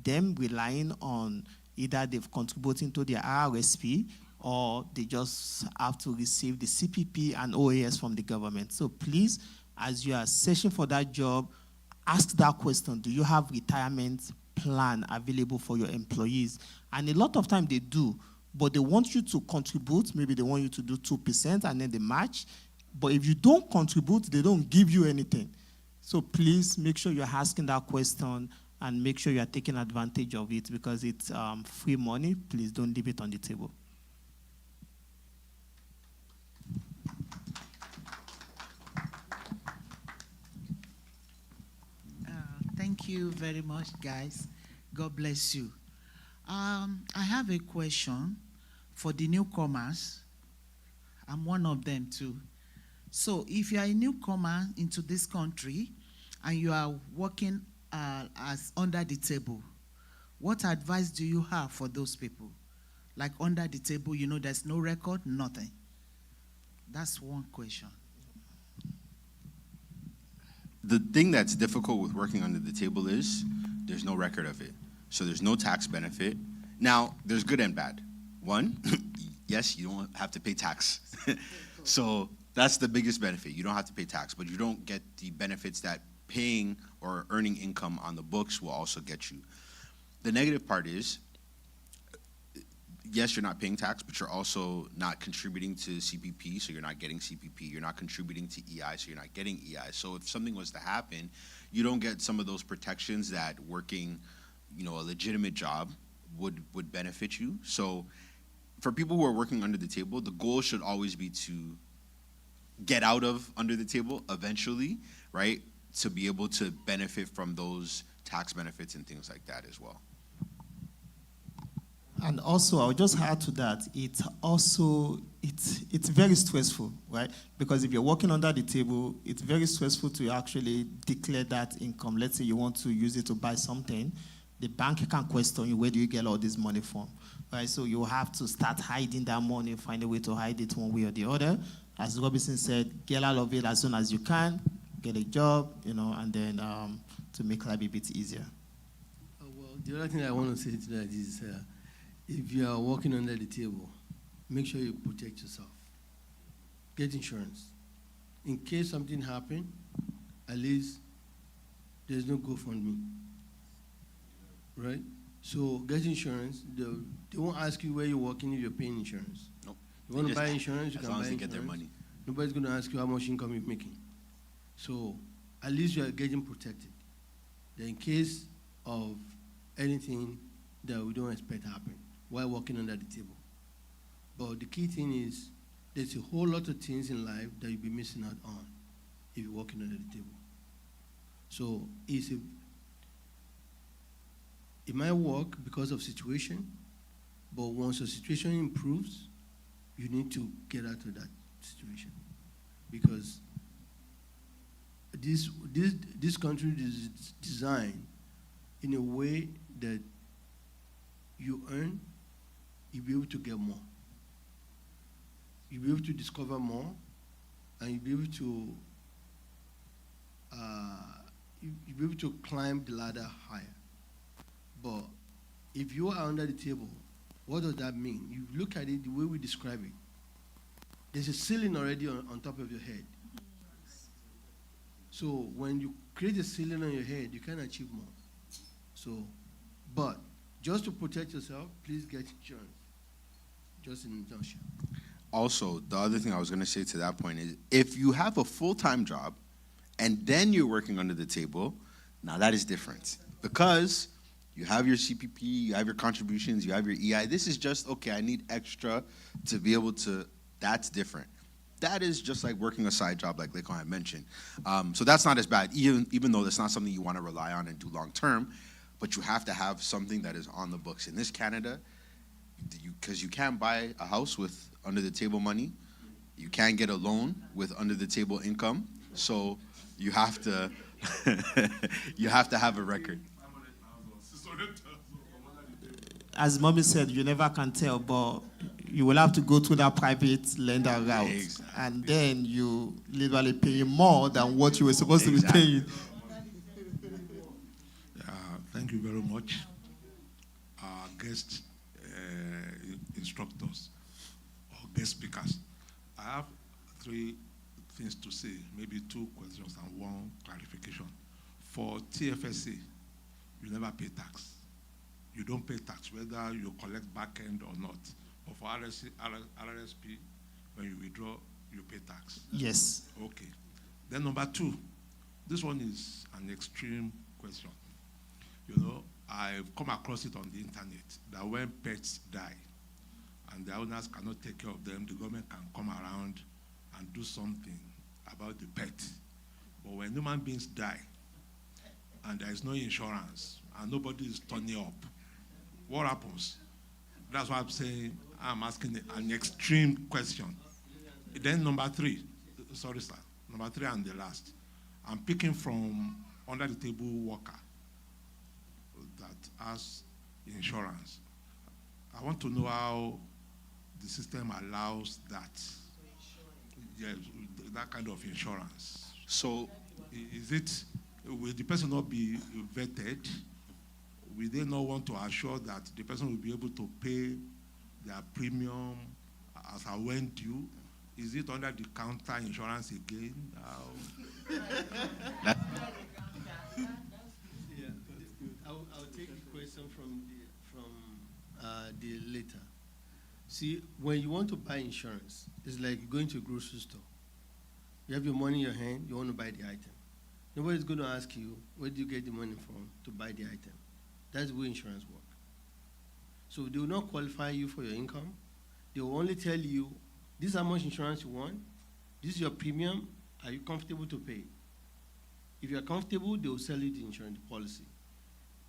them relying on either they've contributed to their RRSP or they just have to receive the CPP and OAS from the government. So please, as you are searching for that job, ask that question. Do you have retirement plan available for your employees? And a lot of time they do, but they want you to contribute. Maybe they want you to do 2% and then they match. But if you don't contribute, they don't give you anything. So please make sure you're asking that question and make sure you're taking advantage of it because it's free money. Please don't leave it on the table. Thank you very much, guys. God bless you. I have a question for the newcomers. I'm one of them too. So if you are a newcomer into this country and you are working as under the table, what advice do you have for those people? Like under the table, you know, there's no record, nothing. That's one question. The thing that's difficult with working under the table is there's no record of it. So there's no tax benefit. Now, there's good and bad. One, yes, you don't have to pay tax. So that's the biggest benefit. You don't have to pay tax, but you don't get the benefits that paying or earning income on the books will also get you. The negative part is, yes, you're not paying tax, but you're also not contributing to CPP, so you're not getting CPP. You're not contributing to EI, so you're not getting EI. So if something was to happen, you don't get some of those protections that working, you know, a legitimate job would benefit you. So for people who are working under the table, the goal should always be to get out of under the table eventually, right, to be able to benefit from those tax benefits and things like that as well. And also, I'll just add to that, it's very stressful, right? Because if you're working under the table, it's very stressful to actually declare that income. Let's say you want to use it to buy something. The bank can question you, where do you get all this money from, right? So you have to start hiding that money, find a way to hide it one way or the other. As Robinson said, get out of it as soon as you can, get a job, you know, and then to make life a bit easier. Well, the other thing I want to say to that is, if you are working under the table, make sure you protect yourself. Get insurance. In case something happens, at least there's no GoFundMe, right? So get insurance. They won't ask you where you're working if you're paying insurance. Nope. You want to buy insurance, you as can long buy as they insurance. get their money. Nobody's going to ask you how much income you're making. So at least you are getting protected. Then in case of anything that we don't expect to happen while working under the table. But the key thing is there's a whole lot of things in life that you'll be missing out on if you're working under the table. So it might work because of situation, but once the situation improves, you need to get out of that situation. Because this country is designed in a way that you earn, you'll be able to get more. You'll be able to discover more, and you'll be able to climb the ladder higher. But if you are under the table, what does that mean? You look at it the way we describe it. There's a ceiling already on top of your head. So when you create a ceiling on your head, you can achieve more. So, but just to protect yourself, please get insurance. Just in injunction. Also, the other thing I was going to say to that point is if you have a full-time job and then you're working under the table, now that is different. Because you have your CPP, you have your contributions, you have your EI. This is just, okay, I need extra to be able to, that's different. That is just like working a side job like Lekon had mentioned. So that's not as bad, even though that's not something you want to rely on and do long term, but you have to have something that is on the books. In this Canada, because you can't buy a house with under the table money, you can't get a loan with under the table income, so you have to You have to have a record. As mommy said, you never can tell, but you will have to go through that private lender route. Exactly. And then you literally pay more than what you were supposed to be Exactly. paying. Thank you very much. Our guest instructors or guest speakers. I have three things to say, maybe two questions and one clarification. For TFSA, you never pay tax. You don't pay tax, whether you collect back end or not. But for RRSP, when you withdraw, you pay tax. Yes. Okay. Then number two, this one is an extreme question. You know, I've come across it on the internet that when pets die and the owners cannot take care of them, the government can come around and do something about the pet. But when human beings die and there is no insurance and nobody is turning up, what happens? That's why I'm saying I'm asking an extreme question. Then number three, sorry sir, number three and the last. I'm picking from under the table worker that has insurance. I want to know how the system allows that. Yes, that kind of insurance. So, Is it, will the person not be vetted? Will they not want to assure that the person will be able to pay their premium as a when due? Is it under the counter insurance again? I'll take the question from the later. See, when you want to buy insurance, it's like going to a grocery store. You have your money in your hand, you want to buy the item. Nobody's going to ask you, where do you get the money from to buy the item? That's the way insurance works. So they will not qualify you for your income. They will only tell you, this is how much insurance you want, this is your premium, are you comfortable to pay? If you're comfortable, they will sell you the insurance policy.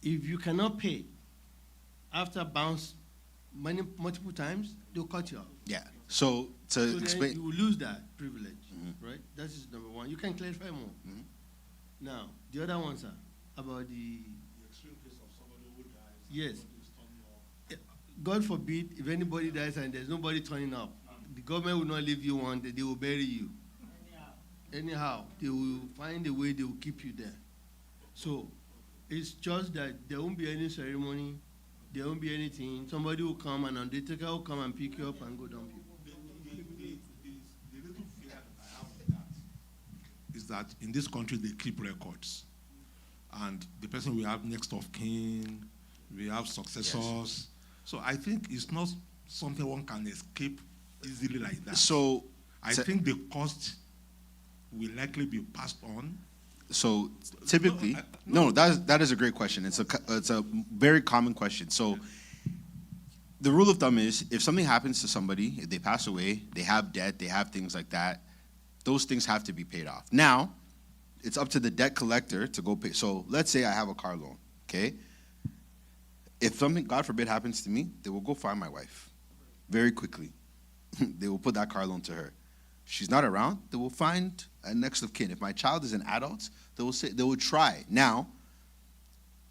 If you cannot pay, after bounce money multiple times, they'll cut you off. yeah. So to So explain, then you will lose that privilege, right? That is number one. You can clarify more. Now, the other ones are about the extreme case of somebody who dies. yes. God forbid if anybody dies and there's nobody turning up, the government will not leave you one day, they will bury you. Anyhow, they will find a way, they will keep you there. So it's just that there won't be any ceremony, there won't be anything. Somebody will come, an undertaker will come and pick you up and go down. The little fear that I have with that is that in this country they keep records. And the person we have next of kin, we have successors. So I think it's not something one can escape easily like that. so I think the cost will likely be passed on. So typically, no, that is a great question. It's a very common question. So the rule of thumb is if something happens to somebody, if they pass away, they have debt, they have things like that, those things have to be paid off. Now, it's up to the debt collector to go pay. So let's say I have a car loan, okay? If something, God forbid, happens to me, they will go find my wife very quickly. They will put that car loan to her. If she's not around, they will find a next of kin. If my child is an adult, they will try. Now,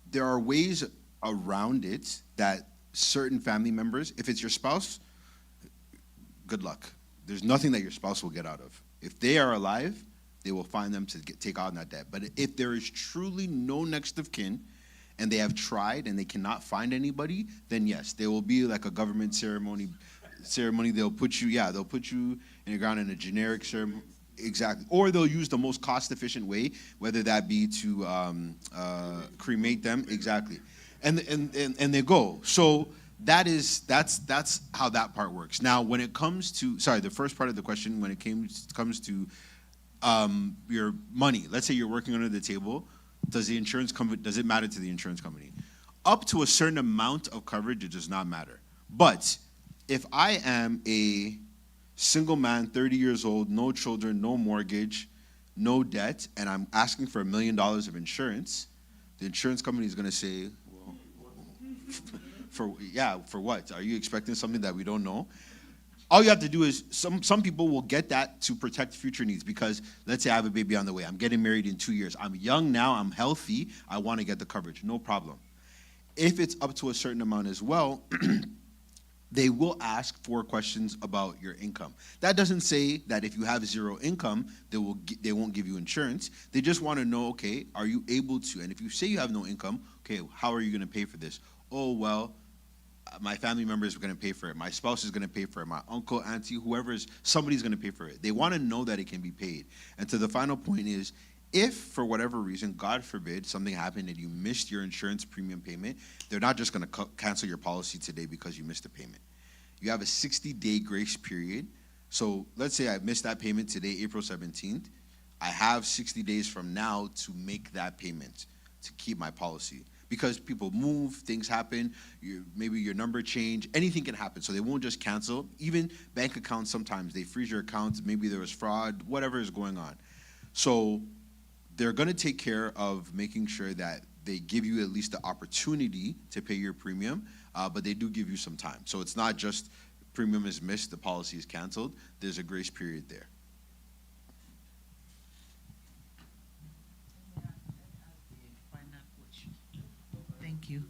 there are ways around it that certain family members, if it's your spouse, good luck. There's nothing that your spouse will get out of. If they are alive, they will find them to take on that debt. But if there is truly no next of kin, and they have tried and they cannot find anybody, then yes, there will be like a government ceremony. They'll put you in the ground in a generic ceremony. Exactly. Or they'll use the most cost-efficient way, whether that be to cremate them. Exactly. And they go. So that's how that part works. Now, when it comes to the first part of the question, when it comes to your money, let's say you're working under the table, does it matter to the insurance company? Up to a certain amount of coverage, it does not matter. But if I am a single man, 30 years old, no children, no mortgage, no debt, and I'm asking for $1 million of insurance, the insurance company is going to say, well, for what? Are you expecting something that we don't know? all you have to do is, some people will get that to protect future needs, because let's say I have a baby on the way. I'm getting married in 2 years. I'm young now. I'm healthy. I want to get the coverage. No problem. If it's up to a certain amount as well, they will ask 4 questions about your income. That doesn't say that if you have 0 income, they won't give you insurance. They just want to know, okay, are you able to? And if you say you have no income, okay, how are you going to pay for this? Oh, well, my family members are going to pay for it. My spouse is going to pay for it. My uncle, auntie, somebody's going to pay for it. They want to know that it can be paid. And to the final point is, if for whatever reason, God forbid, something happened and you missed your insurance premium payment, they're not just going to cancel your policy today because you missed a payment. You have a 60-day grace period. So let's say I missed that payment today, April 17th. I have 60 days from now to make that payment to keep my policy. Because people move, things happen, maybe your number change, anything can happen. So they won't just cancel. Even bank accounts, sometimes they freeze your accounts, maybe there was fraud, whatever is going on. So they're going to take care of making sure that they give you at least the opportunity to pay your premium, but they do give you some time. So it's not just premium is missed, the policy is canceled. There's a grace period there. Thank you.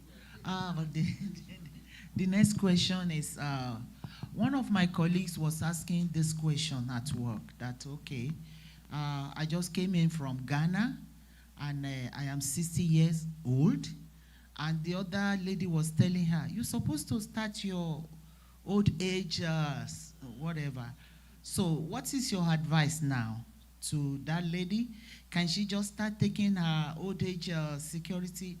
The next question is, one of my colleagues was asking this question at work, that, okay, I just came in from Ghana, and I am 60 years old, and the other lady was telling her, you're supposed to start your old age, whatever. So what is your advice now to that lady? Can she just start taking her old age security?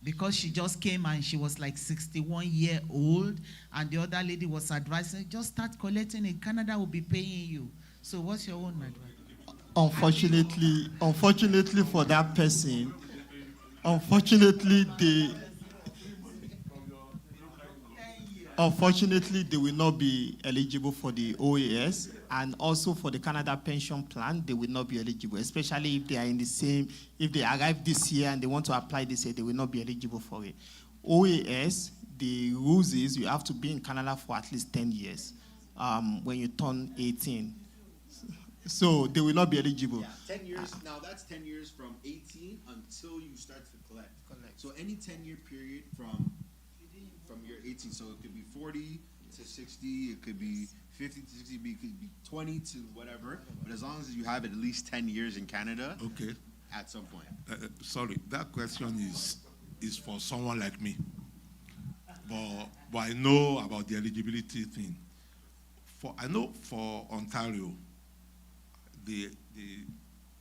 Because she just came and she was like 61-year-old, and the other lady was advising, just start collecting it. Canada will be paying you. So what's your own advice? Unfortunately for that person, unfortunately they will not be eligible for the OAS, and also for the Canada pension plan, they will not be eligible, especially if they are in the same, if they arrive this year and they want to apply this year, they will not be eligible for it. OAS, the rules is you have to be in Canada for at least 10 years when you turn 18. So they will not be eligible. Yeah, 10 years. Now that's 10 years from 18 until you start to collect. So any 10-year period from your 18. So it could be 40 to 60. It could be 50 to 60. It could be 20 to whatever. But as long as you have at least 10 years in Canada, Okay. at some point. Sorry, that question is for someone like me. But I know about the eligibility thing. I know for Ontario, the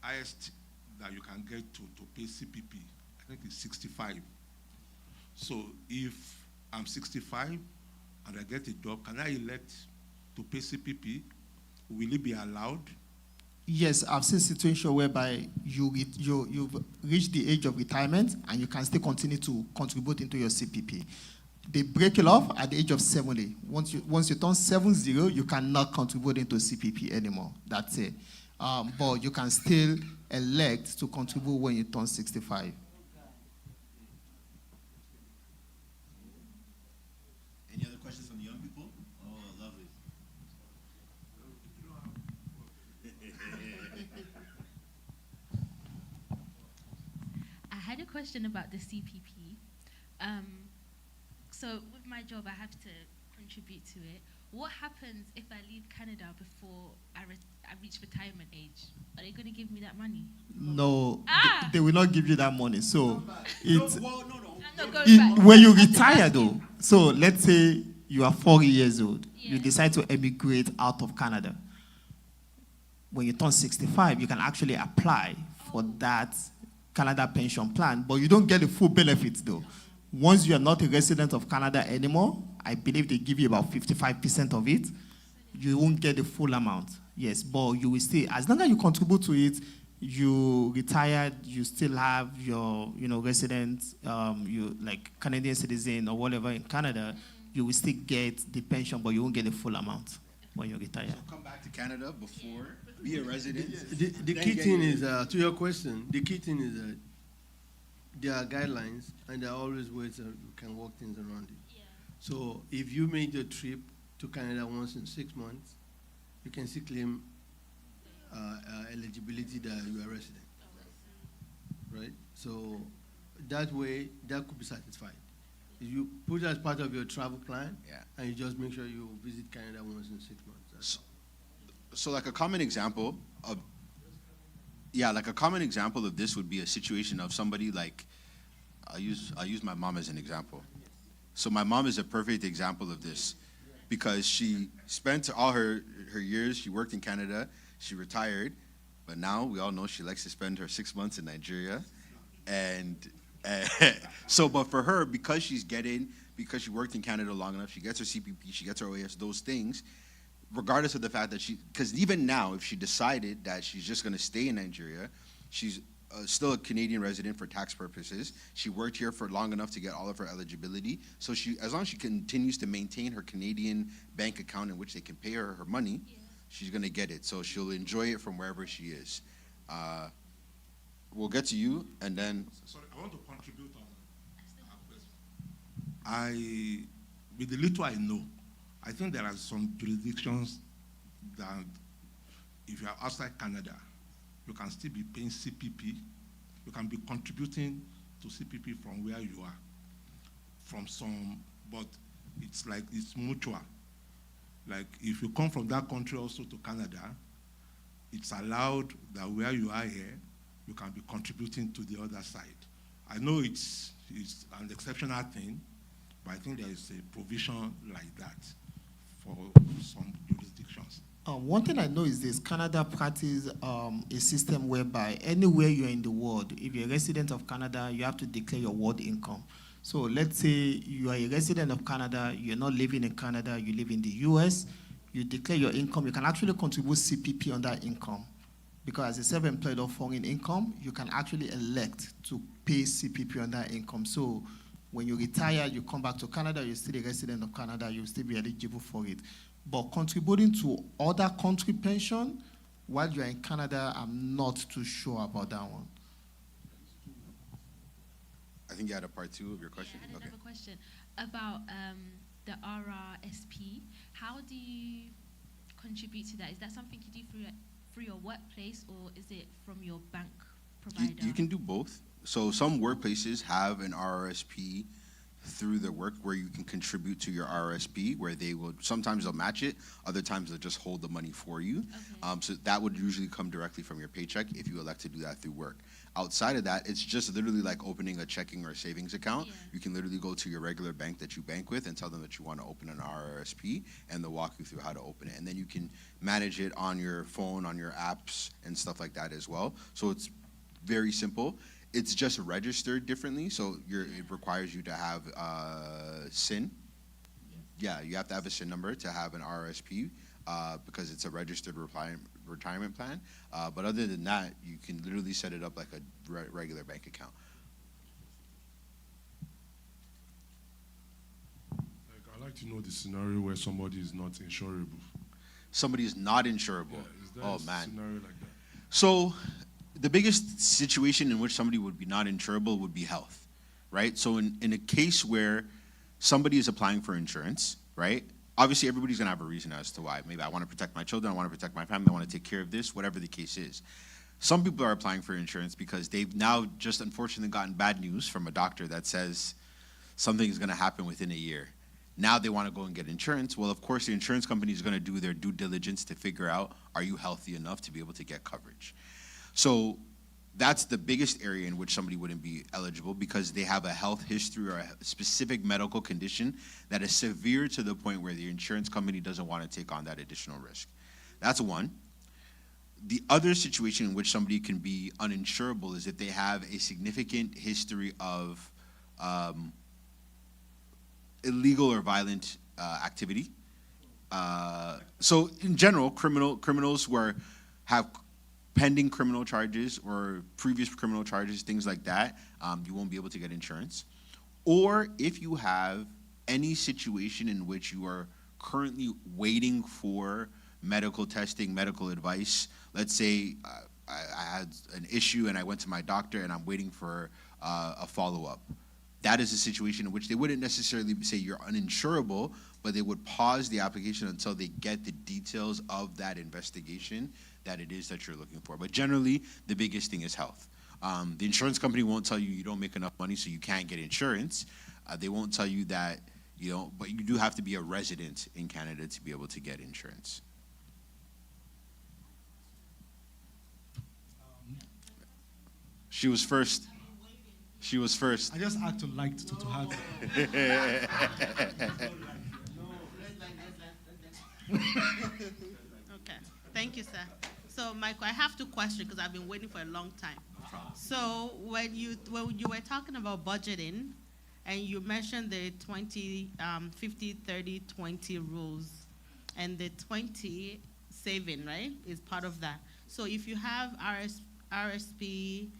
highest that you can get to pay CPP, I think is 65. So if I'm 65 and I get a job, can I elect to pay CPP? Will it be allowed? Yes, I've seen situations whereby you've reached the age of retirement and you can still continue to contribute into your CPP. They break it off at the age of 70. Once you turn 70, you cannot contribute into CPP anymore. That's it. But you can still elect to contribute when you turn 65. Any other questions from the young people? Oh, lovely. I had a question about the CPP. So with my job, I have to contribute to it. What happens if I leave Canada before I reach retirement age? Are they going to give me that money? No, they will not give you that money. So it's I'm not going back. when you retire though. So let's say you are 40 years old. Yeah. You decide to emigrate out of Canada. When you turn 65, you can actually apply for that Canada pension plan, but you don't get the full benefits though. Once you are not a resident of Canada anymore, I believe they give you about 55% of it. You won't get the full amount. Yes, but you will still, as long as you contribute to it, you retired, you still have your, resident, you like Canadian citizen or whatever in Canada, you will still get the pension, but you won't get the full amount when you retire. So come back to Canada before, be a resident. The key thing is, to your question, the key thing is that there are guidelines and there are always ways that you can work things around it. Yeah. So if you made your trip to Canada once in 6 months, you can still claim eligibility that you are a resident, right? So that way, that could be satisfied. You put it as part of your travel plan, and you just make sure you visit Canada once in 6 months. So like a common example of, like a common example of this would be a situation of somebody like, I'll use my mom as an example. So my mom is a perfect example of this because she spent all her years, she worked in Canada, she retired, but now we all know she likes to spend her 6 months in Nigeria. And so, but for her, because she worked in Canada long enough, she gets her CPP, she gets her OAS, those things, regardless of the fact that because even now, if she decided that she's just going to stay in Nigeria, she's still a Canadian resident for tax purposes. She worked here for long enough to get all of her eligibility. So as long as she continues to maintain her Canadian bank account in which they can pay her money, she's going to get it. So she'll enjoy it from wherever she is. We'll get to you, and then. Sorry, I want to contribute on our question. With the little I know, I think there are some jurisdictions that if you are outside Canada, you can still be paying CPP. You can be contributing to CPP from where you are, but it's like it's mutual. Like if you come from that country also to Canada, it's allowed that where you are here, you can be contributing to the other side. I know it's an exceptional thing, but I think there is a provision like that for some jurisdictions. One thing I know is this: Canada practice a system whereby anywhere you're in the world, if you're a resident of Canada, you have to declare your world income. So let's say you are a resident of Canada, you're not living in Canada, you live in the US, you declare your income, you can actually contribute CPP on that income. Because as a self-employed or foreign income, you can actually elect to pay CPP on that income. So when you retire, you come back to Canada, you're still a resident of Canada, you'll still be eligible for it. But contributing to other country pension while you're in Canada, I'm not too sure about that one. I think you had a part two of your question. Yeah, I had another question about the RRSP. How do you contribute to that? Is that something you do through your workplace, or is it from your bank provider? You can do both. So some workplaces have an RRSP through their work where you can contribute to your RRSP, where sometimes they'll match it, other times they'll just hold the money for you. Okay. So that would usually come directly from your paycheck if you elect to do that through work. Outside of that, it's just literally like opening a checking or savings account. Yeah. You can literally go to your regular bank that you bank with and tell them that you want to open an RRSP, and they'll walk you through how to open it. And then you can manage it on your phone, on your apps, and stuff like that as well. So it's very simple. It's just registered differently, so it requires you to have SIN. Yeah, you have to have a SIN number to have an RRSP because it's a registered retirement plan. But other than that, you can literally set it up like a regular bank account. I'd like to know the scenario where somebody is not insurable. Somebody is not insurable. Yeah, is there Oh, a man. scenario like that? So the biggest situation in which somebody would be not insurable would be health, right? So in a case where somebody is applying for insurance, right? Obviously, everybody's going to have a reason as to why. Maybe I want to protect my children, I want to protect my family, I want to take care of this, whatever the case is. Some people are applying for insurance because they've now just unfortunately gotten bad news from a doctor that says something is going to happen within a year. Now they want to go and get insurance. Well, of course, the insurance company is going to do their due diligence to figure out, are you healthy enough to be able to get coverage? So that's the biggest area in which somebody wouldn't be eligible because they have a health history or a specific medical condition that is severe to the point where the insurance company doesn't want to take on that additional risk. That's one. The other situation in which somebody can be uninsurable is if they have a significant history of illegal or violent activity. So in general, criminals who have pending criminal charges or previous criminal charges, things like that, you won't be able to get insurance. Or if you have any situation in which you are currently waiting for medical testing, medical advice, let's say I had an issue and I went to my doctor and I'm waiting for a follow-up. that is a situation in which they wouldn't necessarily say you're uninsurable, but they would pause the application until they get the details of that investigation that it is that you're looking for. But generally, the biggest thing is health. The insurance company won't tell you don't make enough money, so you can't get insurance. They won't tell you that, but you do have to be a resident in Canada to be able to get insurance. She was first. She was first. I just act to like to have. Okay, thank you, sir. So, Michael, I have two questions because I've been waiting for a long time. So, when you were talking about budgeting, and you mentioned the 20, 50, 30, 20 rules, and the 20 saving, right, is part of that. So, if you have RSP,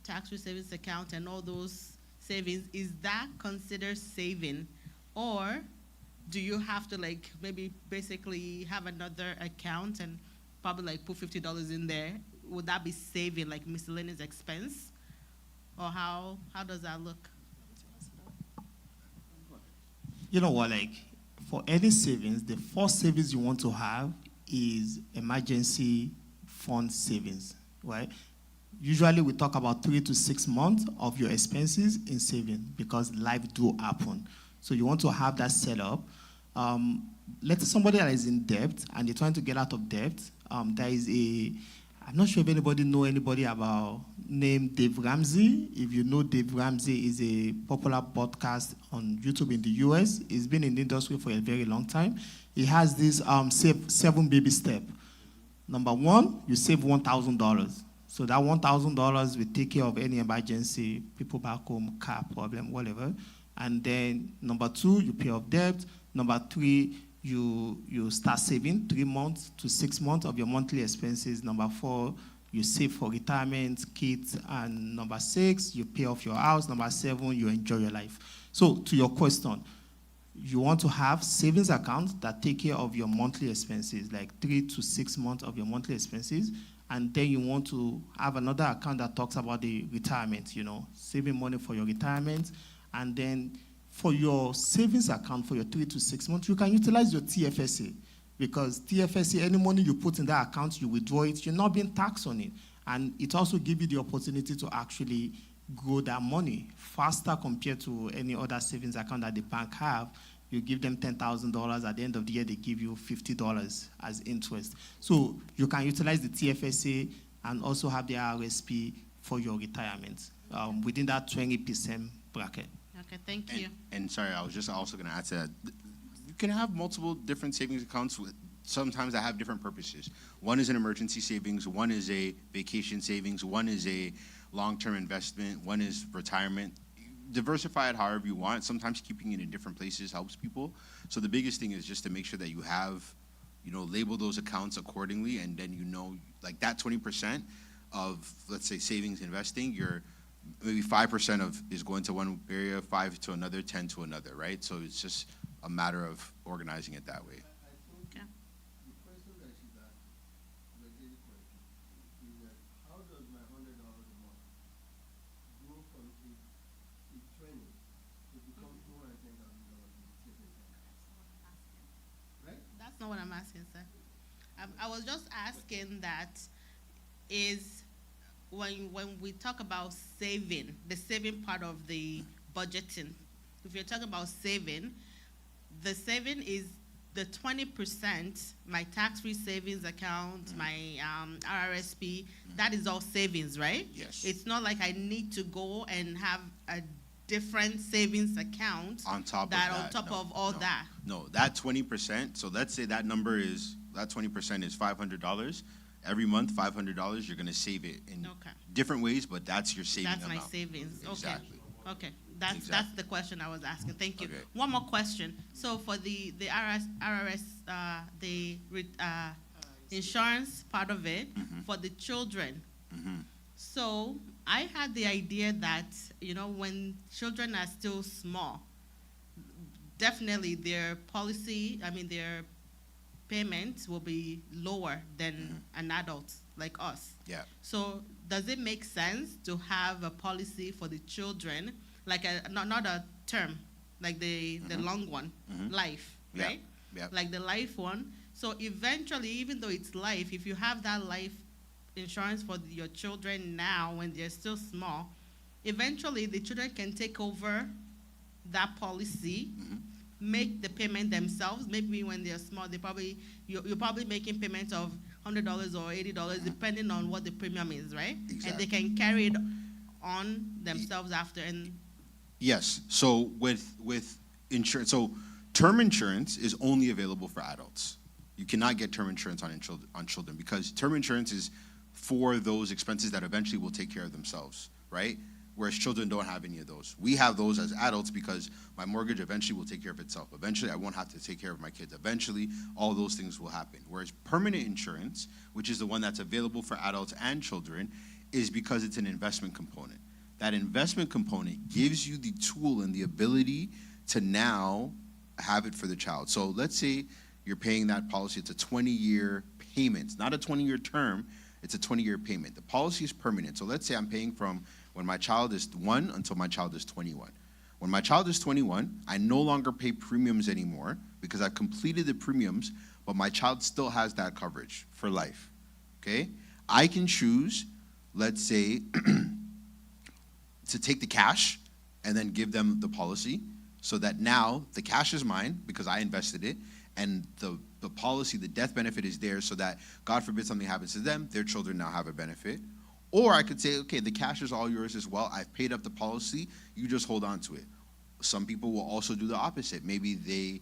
tax-free savings account, and all those savings, is that considered saving, or do you have to maybe basically have another account and probably put $50 in there? Would that be saving, like miscellaneous expense, or how does that look? You know what, for any savings, the first savings you want to have is emergency fund savings, right? Usually we talk about 3 to 6 months of your expenses in saving because life do happen. So you want to have that set up. Let's say somebody that is in debt and they're trying to get out of debt. There is I'm not sure if anybody know anybody about named Dave Ramsey. If you know Dave Ramsey, is a popular podcast on YouTube in the US. He's been in the industry for a very long time. He has this 7 baby step. Number 1, you save $1,000. So that $1,000 will take care of any emergency, people back home, car problem, whatever. And then number 2, you pay off debt. Number 3, you start saving 3 months to 6 months of your monthly expenses. Number 4, you save for retirement, kids. And number 6, you pay off your house. Number 7, you enjoy your life. So to your question, you want to have savings accounts that take care of your monthly expenses, like 3 to 6 months of your monthly expenses. And then you want to have another account that talks about the retirement, saving money for your retirement. And then for your savings account for your 3 to 6 months, you can utilize your TFSA, because TFSA, any money you put in that account, you withdraw it, you're not being taxed on it. And it also gives you the opportunity to actually grow that money faster compared to any other savings account that the bank have. You give them $10,000, at the end of the year, they give you $50 as interest. So you can utilize the TFSA and also have the RSP for your retirement within that 20% bracket. Okay, thank you. And sorry, I was just also going to add to that. You can have multiple different savings accounts sometimes that have different purposes. One is an emergency savings, one is a vacation savings, one is a long-term investment, one is retirement. Diversify it however you want. Sometimes keeping it in different places helps people. So the biggest thing is just to make sure that you have, label those accounts accordingly, and then like that 20% of, let's say, savings investing, maybe 5% of is going to one area, 5 to another, 10 to another, right? So it's just a matter of organizing it that way. Okay. The question that she's asked, the daily question, is that how does my $100 a month grow from a 20 to become $210,000 in savings account? Right? That's not what I'm asking, sir. I was just asking that is when we talk about saving, the saving part of the budgeting, if you're talking about saving, the saving is the 20%, my tax-free savings account, my RRSP, that is all savings, right? Yes. It's not like I need to go and have a different savings account On top of all that. No, that 20%, so let's say that 20% is $500. Every month, $500, you're going to save it in different ways, but that's your saving amount. That's my savings. Exactly. Okay. That's the question I was asking. Thank you. Okay. One more question. So for the RRS, insurance part of it, for the children. So I had the idea that, when children are still small, definitely their payments will be lower than an adult like us. Yeah. So does it make sense to have a policy for the children like not a term, like the long one, life, Yeah. right? Yeah. Like the life one. So eventually, even though it's life, if you have that life insurance for your children now when they're still small, eventually the children can take over that policy, make the payment themselves. Maybe when they're small, you're probably making payments of $100 or $80 depending on what the premium is, right? Exactly. And they can carry it on themselves after. And Yes. So with insurance, so term insurance is only available for adults. You cannot get term insurance on children because term insurance is for those expenses that eventually will take care of themselves, right? Whereas children don't have any of those. We have those as adults because my mortgage eventually will take care of itself. Eventually, I won't have to take care of my kids. Eventually, all those things will happen. Whereas permanent insurance, which is the one that's available for adults and children, is because it's an investment component. That investment component gives you the tool and the ability to now have it for the child. So let's say you're paying that policy. It's a 20-year payment, not a 20-year term. It's a 20-year payment. The policy is permanent. So let's say I'm paying from when my child is 1 until my child is 21. When my child is 21, I no longer pay premiums anymore because I've completed the premiums, but my child still has that coverage for life, okay? I can choose, let's say, to take the cash and then give them the policy so that now the cash is mine because I invested it, and the policy, the death benefit is there so that, God forbid something happens to them, their children now have a benefit. Or I could say, okay, the cash is all yours as well. I've paid up the policy. You just hold on to it. Some people will also do the opposite. Maybe they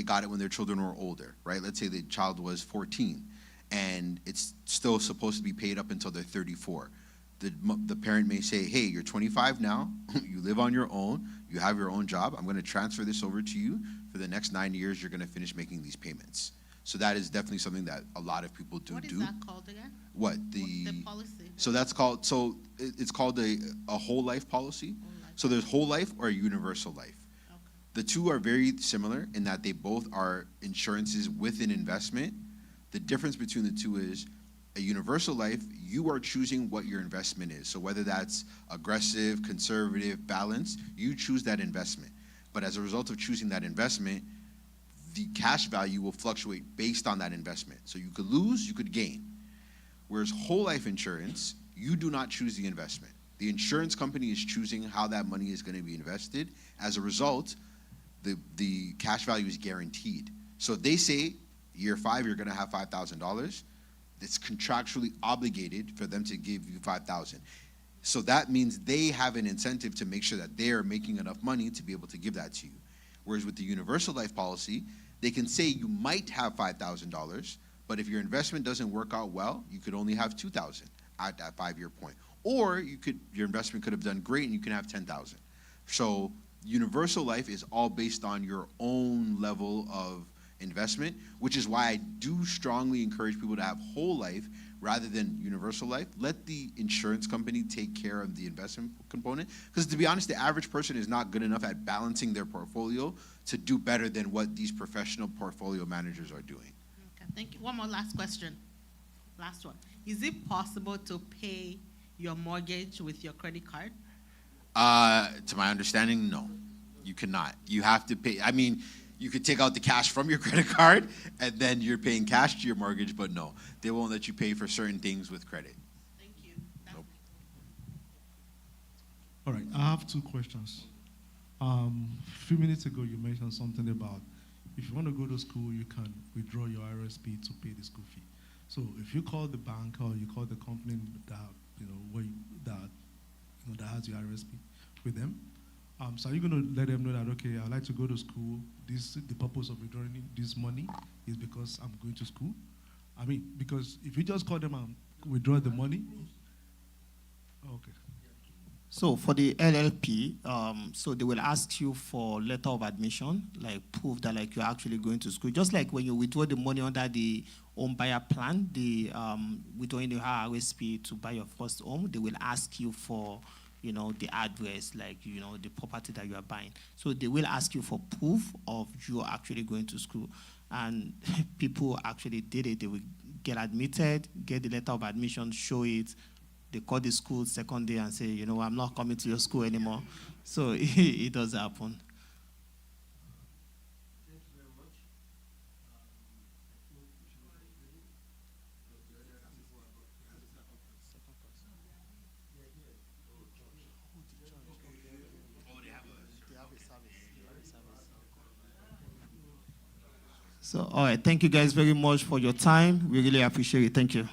got it when their children were older, right? Let's say the child was 14, and it's still supposed to be paid up until they're 34. The parent may say, hey, you're 25 now. You live on your own. You have your own job. I'm going to transfer this over to you. For the next 9 years, you're going to finish making these payments. So that is definitely something that a lot of people do. What is that called again? What? The policy. So that's called, it's called a whole life policy. Whole life. So there's whole life or a universal life. Okay. The two are very similar in that they both are insurances with an investment. The difference between the two is a universal life, you are choosing what your investment is. So whether that's aggressive, conservative, balanced, you choose that investment. But as a result of choosing that investment, the cash value will fluctuate based on that investment. So you could lose, you could gain. Whereas whole life insurance, you do not choose the investment. The insurance company is choosing how that money is going to be invested. As a result, the cash value is guaranteed. So if they say year 5 you're going to have $5,000, it's contractually obligated for them to give you $5,000. So that means they have an incentive to make sure that they are making enough money to be able to give that to you. Whereas with the universal life policy, they can say you might have $5,000, but if your investment doesn't work out well, you could only have $2,000 at that 5-year point. Or your investment could have done great and you can have $10,000. So universal life is all based on your own level of investment, which is why I do strongly encourage people to have whole life rather than universal life. Let the insurance company take care of the investment component. Because to be honest, the average person is not good enough at balancing their portfolio to do better than what these professional portfolio managers are doing. Okay, thank you. One more last question. Last one. Is it possible to pay your mortgage with your credit card? To my understanding, no. You cannot. You have to pay. I mean, you could take out the cash from your credit card and then you're paying cash to your mortgage, but no. They won't let you pay for certain things with credit. Thank you. Nope. All right, I have 2 questions. A few minutes ago, you mentioned something about if you want to go to school, you can withdraw your RSP to pay the school fee. So if you call the bank or you call the company that that has your RSP with them, so are you going to let them know that, okay, I'd like to go to school. The purpose of withdrawing this money is because I'm going to school? I mean, because if you just call them and withdraw the money, okay. So for the LLP, so they will ask you for letter of admission, like proof that like you're actually going to school. Just like when you withdraw the money under the home buyer plan, the withdrawing the RSP to buy your first home, they will ask you for, the address, like, the property that you are buying. So they will ask you for proof of you actually going to school. And people actually did it. They will get admitted, get the letter of admission, show it. They call the school second day and say, I'm not coming to your school anymore. So it does happen. So, all right, thank you guys very much for your time. We really appreciate it. Thank you.